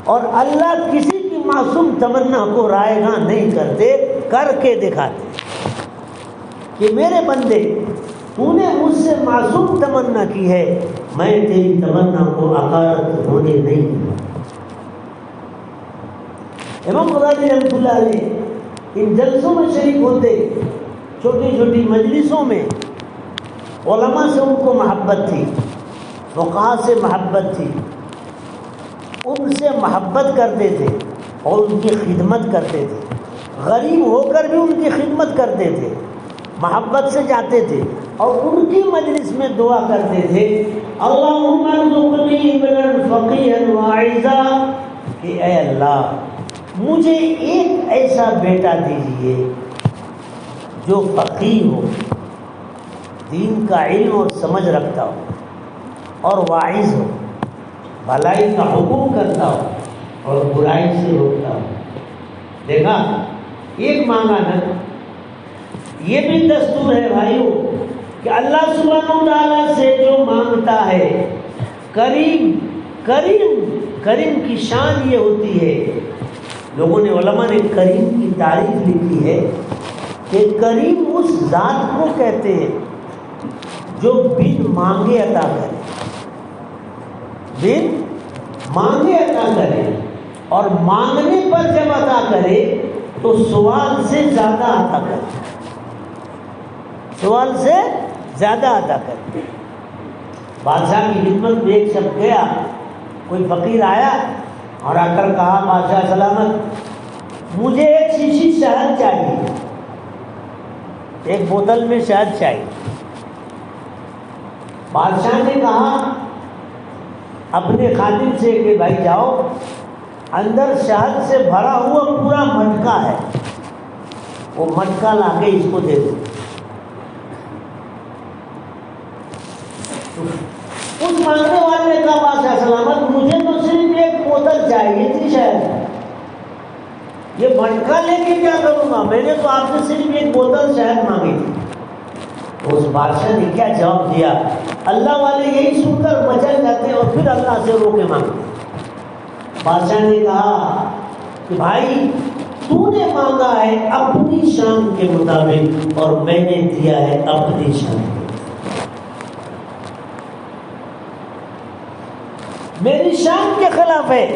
Speaker 2: اور اللہ کسی کی معصوم تمنا کو رائے گاں نہیں کرتے، کر کے دکھاتے کہ میرے بندے تو نے مجھ سے معصوم تمنا کی ہے، میں تیری تمنا کو عقارت ہونے نہیں دوں. امام غزالی رحمۃ اللہ علیہ ان جلسوں میں شریک ہوتے، چھوٹی چھوٹی مجلسوں میں علماء سے ان کو محبت تھی، فقہاء سے محبت تھی، ان سے محبت کرتے تھے اور ان کی خدمت کرتے تھے، غریب ہو کر بھی ان کی خدمت کرتے تھے، محبت سے جاتے تھے اور ان کی مجلس میں دعا کرتے تھے اللہم ارزقنی ابنا فقیہا واعظا، کہ اے اللہ مجھے ایک ایسا بیٹا دیجئے جو فقیہ ہو، دین کا علم اور سمجھ رکھتا ہو اور واعظ ہو، بھلائی کا حکم کرتا ہو اور برائی سے روکتا ہو. دیکھا ایک مانگا نا. یہ بھی دستور ہے بھائیو کہ اللہ سبحانہ وتعالیٰ سے جو مانگتا ہے، کریم کریم کریم کی شان یہ ہوتی ہے، لوگوں نے علماء نے کریم کی تعریف لکھی ہے کہ کریم اس ذات کو کہتے ہیں جو بن مانگے عطا کرے، بن مانگے عطا کرے، اور مانگنے پر جب عطا کرے تو سوال سے زیادہ عطا کرے، سوال سے زیادہ عطا کرے. بادشاہ کی خدمت میں ایک شخص گیا، کوئی فقیر آیا اور آ کر کہا بادشاہ سلامت مجھے ایک شیشی شہد چاہیے، ایک بوتل میں شہد چاہیے. بادشاہ نے کہا اپنے خادم سے کہ بھائی جاؤ، اندر شہد سے بھرا ہوا پورا مٹکا ہے، وہ مٹکا لا کے اس کو دے دو. اس مانگنے والے نے کہا بادشاہ سلامت مجھے تو صرف ایک بوتل چاہیے تھی شہد، یہ مٹکا لے کے کیا کروں گا، میں نے تو آپ سے صرف ایک بوتل شہد مانگی تھی. اس بادشاہ نے کیا جواب دیا، اللہ والے یہی سن کر مچل جاتے اور پھر اللہ سے رو کے مانگتے. بادشاہ نے کہا کہ بھائی تو نے مانگا ہے اپنی شان کے مطابق اور میں نے دیا ہے اپنی شان کے، میری شان کے خلاف ہے.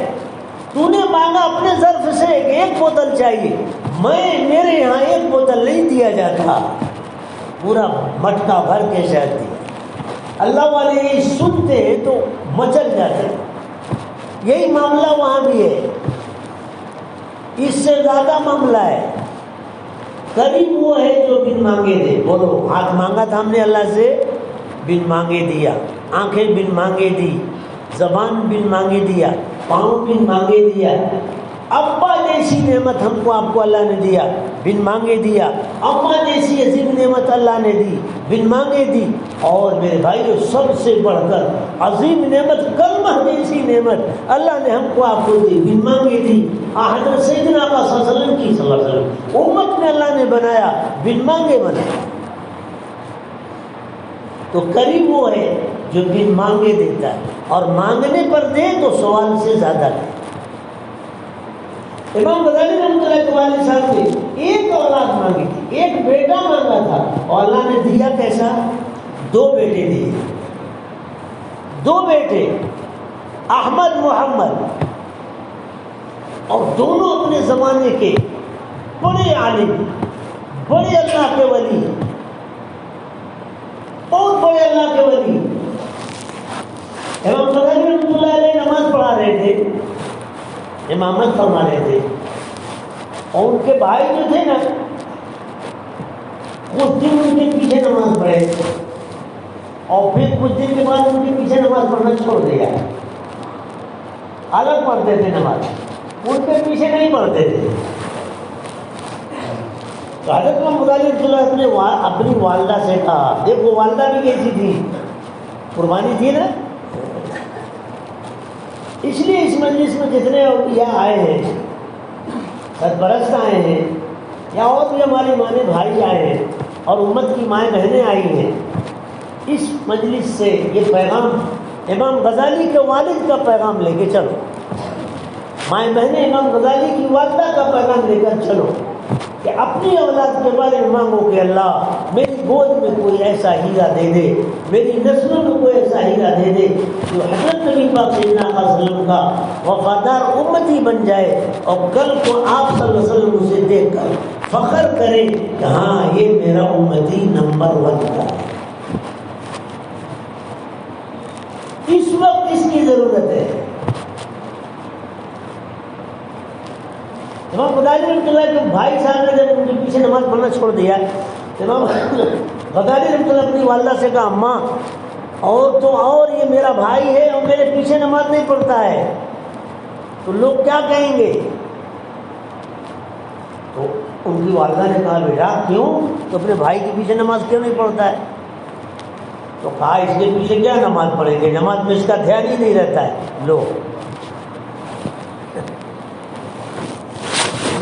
Speaker 2: تو نے مانگا اپنے ظرف سے ایک بوتل چاہیے، میرے یہاں ایک بوتل نہیں دیا جاتا، پورا مٹکا بھر کے شہد دیا. اللہ والے یہ سنتے ہیں تو مچل جاتے. یہی معاملہ وہاں بھی ہے، اس سے زیادہ معاملہ ہے. کریم وہ ہے جو بن مانگے دے. بولو، ہاتھ مانگا تھا ہم نے اللہ سے، بن مانگے دیا، آنکھیں بن مانگے دی، زبان بن مانگے دیا، پاؤں بن مانگے دیا. ابا جیسی نعمت ہم کو آپ کو اللہ نے دیا، بن مانگے دیا. اماں جیسی عظیم نعمت اللہ نے دی، بن مانگے دی. اور میرے بھائیو سب سے بڑھ کر عظیم نعمت کلمہ جیسی نعمت اللہ نے ہم کو آپ کو دی، بن مانگے دی. حضرت سیدنا آقا صلی اللہ علیہ وسلم کی صلی اللہ علیہ وسلم امت میں اللہ نے بنایا، بن مانگے بنایا. تو کریم وہ ہے جو بن مانگے دیتا ہے اور مانگنے پر دے تو سوال سے زیادہ دے. امام غزالی رحمۃ اللہ کے والد صاحب نے ایک اولاد مانگی تھی، ایک بیٹا مانگا تھا اور اللہ نے دیا کیسا؟ 2 بیٹے دیے. 2 بیٹے احمد محمد، اور دونوں اپنے زمانے کے بڑے عالم، بڑے اللہ کے ولی، بہت بڑے اللہ کے ولی. امام غزالی رحمۃ اللہ علیہ نماز پڑھا رہے تھے، امامت فرما رہے تھے، اور ان کے بھائی جو تھے نا کچھ دن ان کے پیچھے نماز پڑھے اور پھر کچھ دن کے بعد ان کے پیچھے نماز پڑھنا چھوڑ دیا. الگ پڑھتے تھے نماز، ان کے پیچھے نہیں پڑھتے تھے. تو حضرت امام غزالی رحمۃ اللہ نے اپنی والدہ سے کہا، دیکھو والدہ بھی کیسی تھی، قربانی تھی نا. اس لیے اس مجلس میں جتنے اولیاء آئے ہیں، سرپرست آئے ہیں، یا اور بھی ہمارے مانے بھائی آئے ہیں اور امت کی مائیں بہنیں آئی ہیں، اس مجلس سے یہ پیغام امام غزالی کے والد کا پیغام لے کے چلو، مائیں بہنیں امام غزالی کی والدہ کا پیغام لے کر چلو کہ اپنی اولاد کے بارے میں مانگو کہ اللہ میری گود میں کوئی ایسا ہیرا دے دے، میری نسلوں میں کوئی ایسا ہیرا دے دے جو حضرت نبی پاک صلی اللہ علیہ وسلم کا وفادار امتی بن جائے، اور کل کو آپ صلی اللہ علیہ وسلم اسے دیکھ کر فخر کرے کہ ہاں یہ میرا امتی نمبر 1 کا ہے. اس وقت اس کی ضرورت ہے. امام غزالی رحمۃ اللہ کے بھائی صاحب نے جب ان کے پیچھے نماز پڑھنا چھوڑ دیا، امام غزالی رحمۃ اللہ اپنی والدہ سے کہا، اماں اور یہ میرا بھائی ہے اور میرے پیچھے نماز نہیں پڑھتا ہے تو لوگ کیا کہیں گے؟ تو ان کی والدہ نے کہا، بیٹا کیوں تو اپنے بھائی کے پیچھے نماز کیوں نہیں پڑھتا ہے؟ تو کہا اس کے پیچھے کیا نماز پڑھیں گے، نماز میں اس کا دھیان ہی نہیں رہتا ہے. لوگ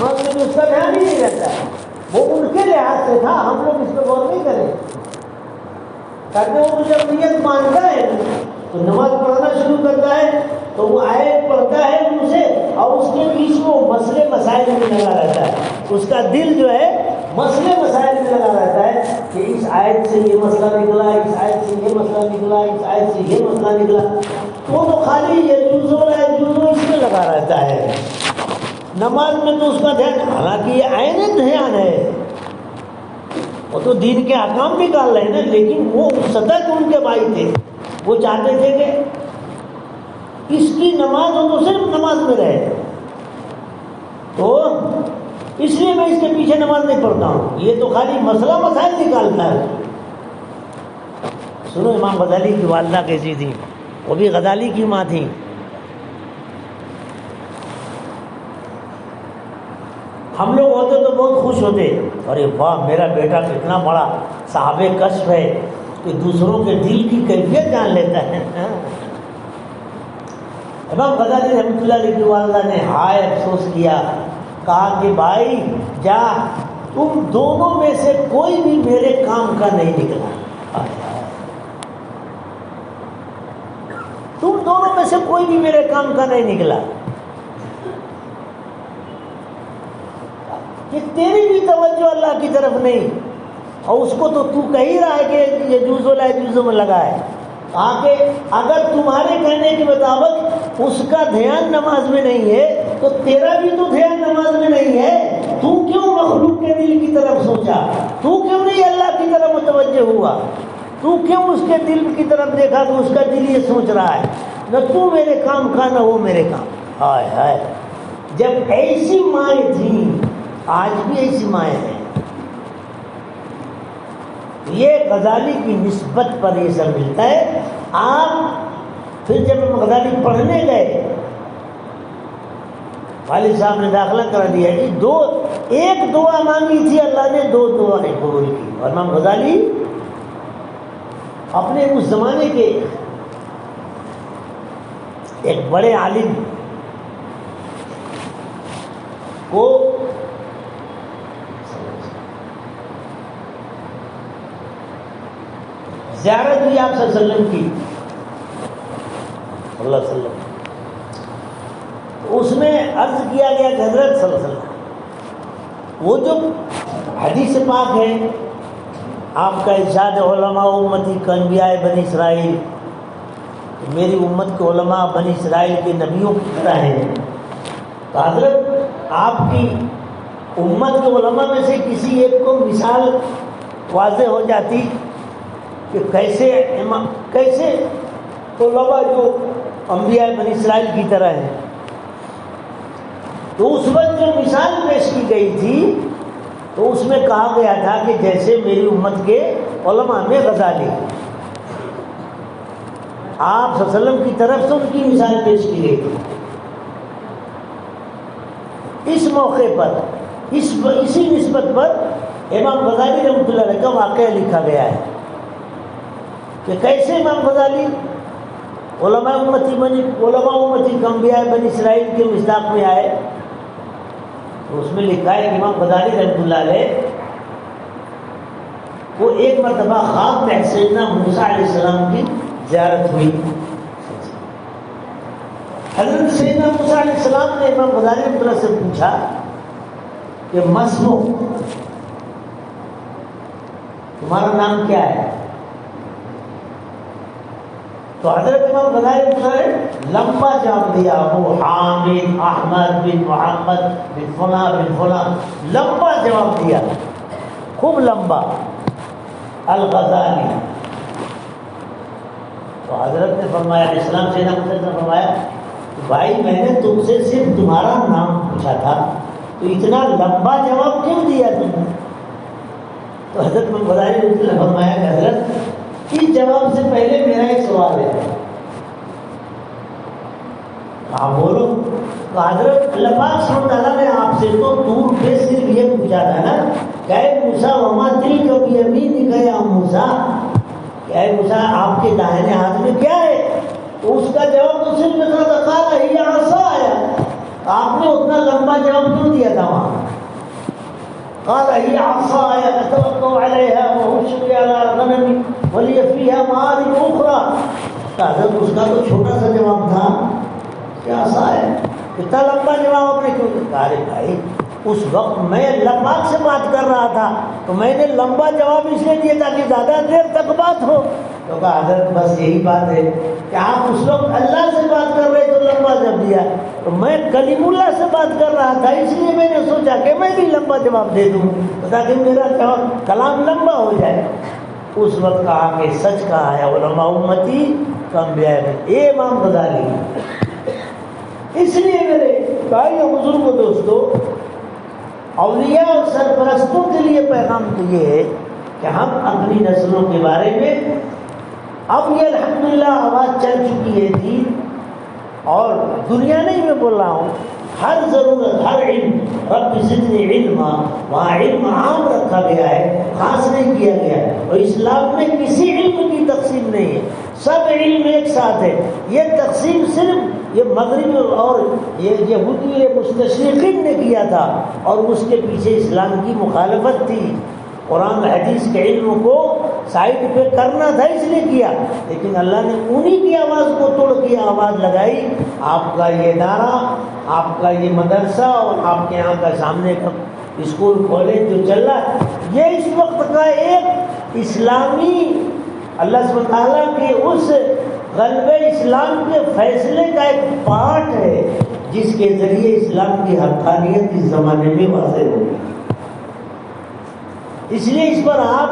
Speaker 2: میں اس کا دھیان ہی نہیں رہتا ہے، وہ ان کے لحاظ سے تھا، ہم لوگ اس پہ غور نہیں کریں. کرتے وہ جب نیت مانتا ہے تو نماز پڑھنا شروع کرتا ہے تو وہ آیت پڑھتا ہے ان سے، اور اس کے بیچ میں وہ مسئلے مسائل میں لگا رہتا ہے. اس کا دل جو ہے مسئلے مسائل میں لگا رہتا ہے کہ اس آیت سے یہ مسئلہ نکلا، اس آیت سے یہ مسئلہ نکلا، اس آیت سے یہ مسئلہ نکلا. وہ تو خالی یہ جزو اس میں لگا رہتا ہے. نماز میں تو اس کا دھیان، حالانکہ یہ عین دھیان ہے، وہ تو دین کے احکام نکال رہے ہیں نا، لیکن وہ صدق ان کے بھائی تھے، وہ چاہتے تھے کہ اس کی نماز ہو تو صرف نماز میں رہے. تو اس لیے میں اس کے پیچھے نماز نہیں پڑھتا ہوں، یہ تو خالی مسئلہ مسائل نکالتا ہے. سنو امام غزالی کی والدہ کیسی تھی، وہ بھی غزالی کی ماں تھی. ہم لوگ ہوتے تو بہت خوش ہوتے، ارے واہ میرا بیٹا کتنا بڑا صاحب کشف ہے کہ دوسروں کے دل کی کیفیت جان لیتا ہے. امام غزالی رحمۃ اللہ علیہ کی والدہ نے ہائے افسوس کیا، کہا کہ بھائی جا، تم دونوں میں سے کوئی بھی میرے کام کا نہیں نکلا، تم دونوں میں سے کوئی بھی میرے کام کا نہیں نکلا. کہ تیری بھی توجہ اللہ کی طرف نہیں، اور اس کو تو کہہ ہی رہا ہے کہ یہ جوزو میں لگا ہے. کہا کہ اگر تمہارے کہنے کے مطابق اس کا دھیان نماز میں نہیں ہے تو تیرا بھی تو دھیان نماز میں نہیں ہے. تو کیوں مخلوق کے دل کی طرف سوچا؟ تو کیوں نہیں اللہ کی طرف متوجہ ہوا؟ تو کیوں اس کے دل کی طرف دیکھا تو اس کا دل یہ سوچ رہا ہے، نہ تو میرے کام کا نہ وہ میرے کام. ہائے ہائے، جب ایسی مائیں تھیں، آج بھی ایسی مائیں ہیں. یہ غزالی کی نسبت پر یہ سب ملتا ہے. آپ پھر جب ہم غزالی پڑھنے گئے، والد صاحب نے داخلہ کرا دیا کہ ایک دعا مانگی تھی، اللہ نے 2 دعائیں قبول کی. اور امام غزالی اپنے اس زمانے کے ایک بڑے عالم کو زیارت ہوئی آپ صلی اللہ علیہ وسلم کی، صلی اللہ علیہ وسلم. اس میں عرض کیا گیا کہ حضرت صلی اللہ علیہ وسلم، وہ جو حدیث پاک ہے آپ کا ارشاد علماء امتی کانبیاء بنی اسرائیل، میری امت کے علماء بنی اسرائیل کے نبیوں کی طرح ہیں. تو حضرت آپ کی امت کے علماء میں سے کسی ایک کو مثال واضح ہو جاتی کہ کیسے علماء جو انبیاء بنی اسرائیل کی طرح ہیں. تو اس وقت جو مثال پیش کی گئی تھی تو اس میں کہا گیا تھا کہ جیسے میری امت کے علماء میں غزالی، آپ صلی اللہ علیہ وسلم کی طرف سے ان کی مثال پیش کی گئی تھی. اس موقع پر اسی نسبت پر امام غزالی رحمۃ اللہ علیہ کا واقعہ لکھا گیا ہے کہ کیسے امام غزالی علماء امتی انبیاء بنی اسرائیل کے مصداق میں آئے. تو اس میں لکھا ہے کہ امام غزالی رحمۃ اللہ علیہ کو ایک مرتبہ خواب میں سیدنا موسیٰ علیہ السلام کی زیارت ہوئی. حضرت سیدنا موسیٰ علیہ السلام نے امام غزالی رحمۃ اللہ سے پوچھا کہ مسمو تمہارا نام کیا ہے؟ تو حضرت امام غزالی رحمۃ اللہ نے لمبا جواب دیا، ابو حامد احمد بن محمد بن فلاں بن فلاں. لمبا جواب دیا، خوب لمبا، الغزالی. تو حضرت نے فرمایا، علیہ السلام سیدنا موسیٰ نے فرمایا بھائی میں نے تم سے صرف تمہارا نام پوچھا تھا، تو اتنا لمبا جواب کیوں دیا تم نے؟ تو حضرت امام غزالی نے فرمایا کہ حضرت اس جواب سے پہلے میرا ایک سوال ہے. کہا بولو. تو حضرت اللہ پاک صلی اللہ علیہ وسلم نے آپ سے تو دور پہ صرف یہ پوچھا تھا نا کہ اے موسیٰ وما تلک بیمینک یا موسیٰ، کہ اے موسیٰ آپ کے داہنے ہاتھ میں کیا ہے؟ تو اس کا جواب تو صرف اتنا تھا، قال ہی عصای. آپ نے اتنا لمبا جواب کیوں دیا تھا وہاں؟ قال هي عصاي اتوكل عليها واهش بها على غنمي ولي فيها مآرب اخرى. حضرت اس کا تو چھوٹا سا جواب تھا کہ عصا ہے. اتنا لمبا جواب آپ نے کیوں دیا؟ ارے بھائی اس وقت میں اللہ پاک سے بات کر رہا تھا تو میں نے لمبا جواب اس لیے دیا تاکہ زیادہ دیر تک بات ہو. تو کہا حضرت بس یہی بات ہے کہ آپ اس وقت اللہ سے بات کر رہے تو لمبا جواب دیا، تو میں کلیم اللہ سے بات کر رہا تھا اس لیے میں نے سوچا کہ میں بھی لمبا جواب دے دوں تاکہ میرا کلام لمبا ہو جائے. اس وقت کہا کہ سچ کہا ہے علماء امتی انبیاء میں. اے امام غزالی، اس لیے میرے بھائی اور بزرگوں دوستو، اولیاء اور سرپرستوں کے لیے پیغام تو یہ ہے کہ ہم اپنی نسلوں کے بارے میں، اب یہ الحمدللہ آواز چل چکی ہے دین، اور دنیا نہیں میں بول رہا ہوں، ہر ضرورت، ہر علم، رب زدنی علما، وہاں علم عام رکھا گیا ہے، خاص نہیں کیا گیا ہے. اور اسلام میں کسی علم کی تقسیم نہیں ہے، سب علم ایک ساتھ ہے. یہ تقسیم صرف یہ مغرب اور یہ یہودی مستشرقین نے کیا تھا، اور اس کے پیچھے اسلام کی مخالفت تھی. قرآن حدیث کے علم کو سائڈ پہ کرنا تھا اس لیے کیا، لیکن اللہ نے انہی کی آواز کو توڑ کے آواز لگائی. آپ کا یہ ادارہ، آپ کا یہ مدرسہ اور آپ کے یہاں کا سامنے کا اسکول کالج جو چل رہا ہے، یہ اس وقت کا ایک اسلامی اللہ سبحانہ تعالیٰ کے اس غلبہ اسلام کے فیصلے کا ایک پارٹ ہے جس کے ذریعے اسلام کی حقانیت اس زمانے میں واضح ہوگی. اس لیے اس پر آپ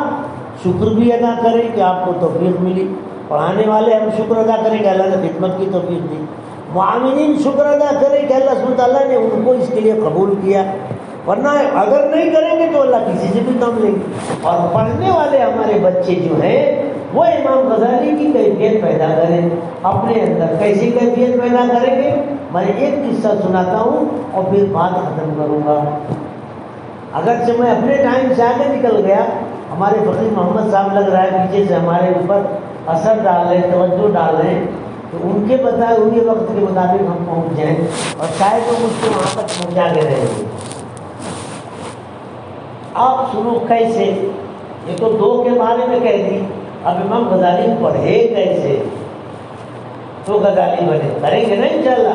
Speaker 2: شکر بھی ادا کریں کہ آپ کو توفیق ملی. پڑھانے والے ہم شکر ادا کریں کہ اللہ نے خدمت کی توفیق دی. معاونین شکر ادا کریں کہ اللہ سبحانہ تعالیٰ نے ان کو اس کے لیے قبول کیا، ورنہ اگر نہیں کریں گے تو اللہ کسی سے بھی کم لیں گے. اور پڑھنے والے ہمارے بچے جو ہیں وہ امام غزالی کی کیفیت پیدا کریں اپنے اندر. کیسی کیفیت پیدا کریں گے؟ میں ایک قصہ سناتا ہوں اور پھر بات ختم کروں گا. اگرچہ میں اپنے ٹائم سے آگے نکل گیا، ہمارے فقیر محمد صاحب لگ رہا ہے پیچھے سے ہمارے اوپر اثر ڈال رہے ہیں، توجہ ڈال رہے ہیں، تو ان کے بتائے ہوئے وقت کے مطابق ہم پہنچ جائیں اور شاید وہ مجھ کو وہاں تک پہنچا کے رہیں گے. آپ سنو کیسے، یہ تو دو کے بارے میں کہہ دی. اب امام غزالی پڑھے کیسے تو غزالی بنے، کریں گے نا انشاءاللہ.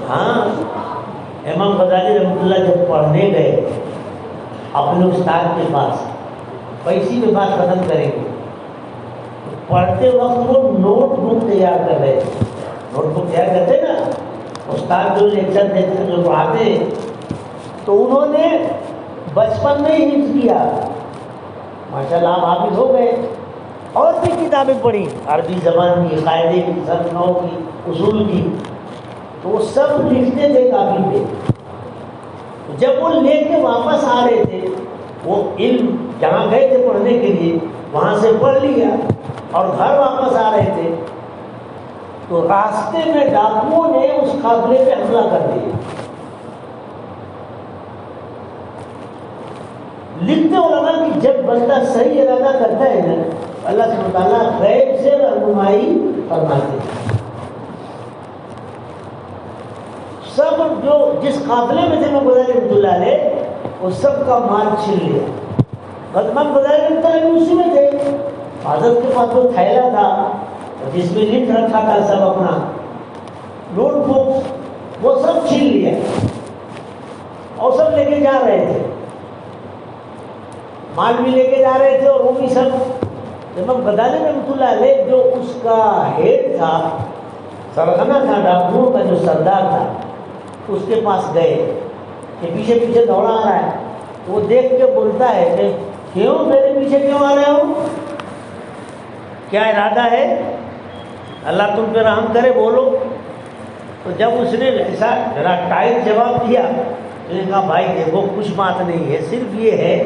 Speaker 2: ہاں، امام غزالی رحمۃ اللہ جب پڑھنے گئے اپنے استاد کے پاس، پیسی میں بات ختم کریں گے، پڑھتے وقت وہ نوٹ بک تیار کر رہے تھے. نوٹ بک تیار کرتے نا استاد جو لیکچر دیتے جو پڑھاتے، تو انہوں نے بچپن میں ہی حفظ کیا. ماشاءاللہ آپ حافظ ہو گئے. اور بھی کتابیں پڑھی، عربی زبان کی، قاعدے کی، صرف نحو کی، اصول کی، تو وہ سب لکھتے تھے کاپی پہ. جب وہ لے کے واپس آ رہے تھے، وہ علم جہاں گئے تھے پڑھنے کے لیے وہاں سے پڑھ لیا اور گھر واپس آ رہے تھے، تو راستے میں ڈاکوؤں نے اس قافلے پہ حملہ کر دیا. جب بندہ صحیح ارادہ کرتا ہے نا، اللہ سبحانہ تعالیٰ غیب سے رہنمائی فرماتے ہیں۔ سب جو جس قافلے میں تھے امام غزالی رحمۃ اللہ علیہ، وہ سب کا مال چھین لیا۔ امام غزالی رحمۃ اللہ علیہ اسی میں تھے، حضرت کے پاس وہ تھیلا تھا جس میں لکھ رکھا تھا سب اپنا نوٹ بک، وہ سب چھین لیا اور سب لے کے جا رہے تھے، مال بھی لے کے جا رہے تھے اور وہ بھی سب۔ امام غزالی رحمۃ اللہ علیہ جو اس کا ہیڈ تھا، سرغنہ تھا، ڈاکوؤں کا جو سردار تھا، اس کے پاس گئے کہ پیچھے پیچھے دوڑا آ رہا ہے۔ وہ دیکھ کے بولتا ہے کہ کیوں میرے پیچھے کیوں آ رہے ہو، کیا ارادہ ہے، اللہ تم پہ رحم کرے، بولو۔ تو جب اس نے ایسا ذرا ٹائٹ جواب دیا تو نے کہا بھائی دیکھو کچھ بات نہیں ہے، صرف یہ ہے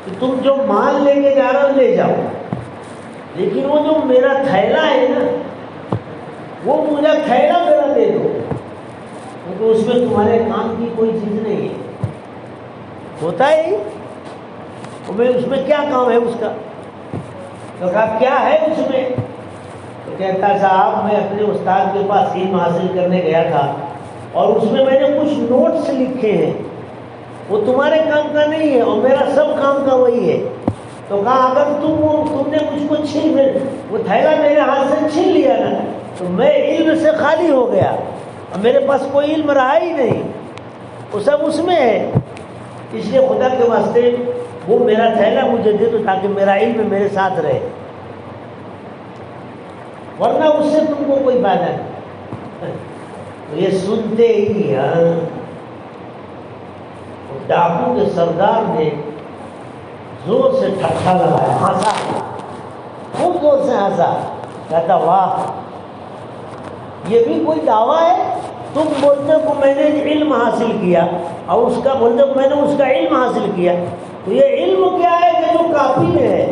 Speaker 2: کہ تم جو مال لے کے جا رہے ہو لے جاؤ، لیکن وہ جو میرا تھیلا ہے نا، وہ مجھے تھیلا میرا دے دو، کیونکہ اس میں تمہارے کام کی کوئی چیز نہیں ہے۔ ہوتا ہے اس میں کیا کام ہے اس کا؟ تو کہا کیا ہے اس میں؟ تو کہتا صاحب میں اپنے استاد کے پاس علم حاصل کرنے گیا تھا اور اس میں نے کچھ نوٹس لکھے ہیں، وہ تمہارے کام کا نہیں ہے اور میرا سب کام کا وہی ہے۔ تو کہا اگر تم نے مجھ کو وہ تھیلا میرے ہاتھ سے چھین لیا نا، تو میں علم سے خالی ہو گیا اور میرے پاس کوئی علم رہا ہی نہیں، وہ سب اس میں ہے۔ اس لیے خدا کے واسطے وہ میرا تھیلا مجھے دے دو تاکہ میرا علم میرے ساتھ رہے، ورنہ اس سے تم کو کوئی فائدہ نہیں۔ یہ سنتے ہی ڈاکو کے سردار نے زور سے ٹھٹھا لگایا، ہنسا، خوب زور سے ہنسا، کہتا واہ یہ بھی کوئی دعویٰ ہے، تم بولتے ہو میں نے علم حاصل کیا اور اس کا بولتے ہو میں نے اس کا علم حاصل کیا، تو یہ علم کیا ہے کہ جو کاپی میں ہے؟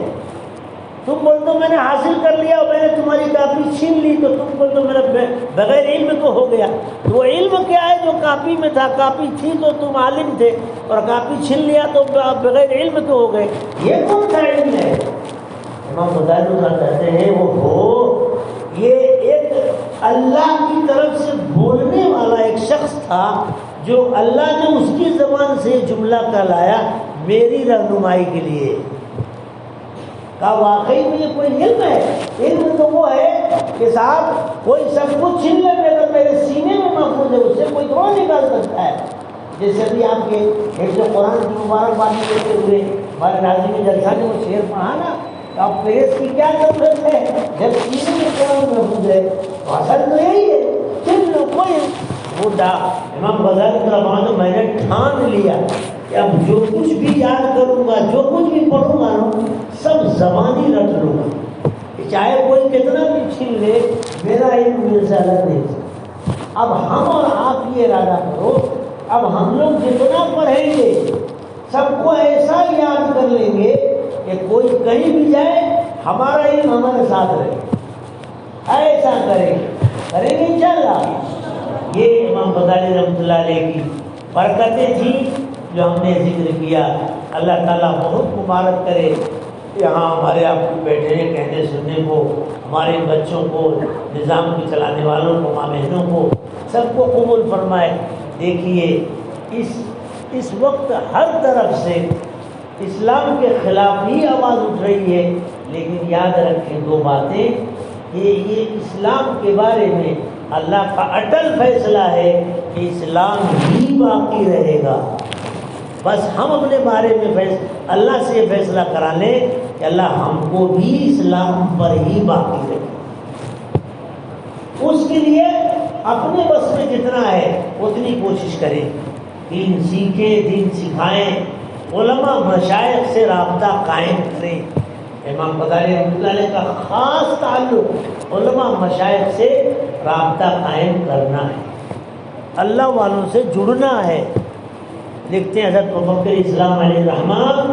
Speaker 2: تم بولتے ہو میں نے حاصل کر لیا اور میں نے تمہاری کاپی چھین لی، تو تم بولتے ہو میرا بغیر علم تو ہو گیا، تو وہ علم کیا ہے جو کاپی میں تھا؟ کاپی تھی تو تم عالم تھے اور کاپی چھین لیا تو بغیر علم تو ہو گئے، یہ کون سا علم ہے؟ امام غزالی کہتے ہیں وہ ہو یہ ایک اللہ کی طرف سے بولنے والا ایک شخص تھا جو اللہ نے اس کی زبان سے جملہ کہلایا میری رہنمائی کے لیے۔ کہا واقعی میں یہ کوئی علم ہے؟ علم تو وہ ہے کہ صاحب کوئی سب کچھ چھین لے اگر میرے سینے میں محفوظ ہے، اس سے کوئی تھوڑا نکال سکتا ہے۔ جیسے بھی آپ کے حفظ قرآن کی مبارکبادی دیتے ہوئے ہمارے ناظرین جلسہ نے وہ شعر پڑھا نا، اب پریس کی کیا ضرورت ہے جب سینے میں قرآن محفوظ ہے؟ اصل تو یہی ہے، چھین لو کوئی وہ امام غزالی رحمہ میں نے ٹھان لیا کہ اب جو کچھ بھی یاد کروں گا، جو کچھ بھی پڑھوں گا نا، سب زبانی رٹ لوں گا، چاہے کوئی کتنا بھی چھین لے میرا علم میرے سے الگ نہیں۔ اب ہم اور آپ یہ ارادہ کرو، اب ہم لوگ جتنا پڑھیں گے سب کو ایسا یاد کر لیں گے کہ کوئی کہیں بھی جائے ہمارا علم ہمارے ساتھ رہے، ایسا کریں گے انشاءاللہ۔ یہ امام غزالی رحمۃ اللہ علیہ کی برکتیں تھیں جو ہم نے ذکر کیا۔ اللہ تعالیٰ بہت مبارک کرے یہاں ہمارے آپ کو بیٹھے کہنے سننے کو، ہمارے بچوں کو، نظام کے چلانے والوں کو، ماں بہنوں کو، سب کو قبول فرمائے۔ دیکھیے اس وقت ہر طرف سے اسلام کے خلاف ہی آواز اٹھ رہی ہے، لیکن یاد رکھیں دو باتیں کہ یہ اسلام کے بارے میں اللہ کا اٹل فیصلہ ہے کہ اسلام ہی باقی رہے گا۔ بس ہم اپنے بارے میں اللہ سے یہ فیصلہ کرا لیں کہ اللہ ہم کو بھی اسلام پر ہی باقی رکھے، اس کے لیے اپنے بس میں جتنا ہے اتنی کوشش کریں، دین سیکھیں، دین سکھائیں، علماء مشائخ سے رابطہ قائم کریں۔ امام غزالی رحمۃ اللہ علیہ کا خاص تعلق علماء مشائخ سے رابطہ قائم کرنا ہے، اللہ والوں سے جڑنا ہے۔ لکھتے ہیں حضرت مفکر اسلام علیہ الرحمٰن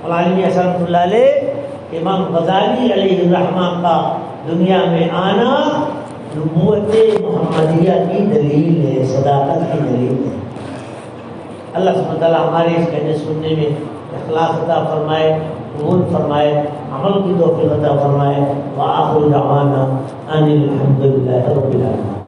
Speaker 2: عالمی رحمۃ اللہ علیہ، امام غزالی علیہ الرحمٰن کا دنیا میں آنا نبوت محمدیہ کی دلیل ہے، صداقت کی دلیل ہے۔ اللہ سبحانہ وتعالیٰ ہماری اس کہنے سننے میں اخلاص عطا فرمائے، قبول فرمائے، عمل کی توفیق عطا فرمائے۔ وآخر دعوانا ان الحمد للہ رب العالمین۔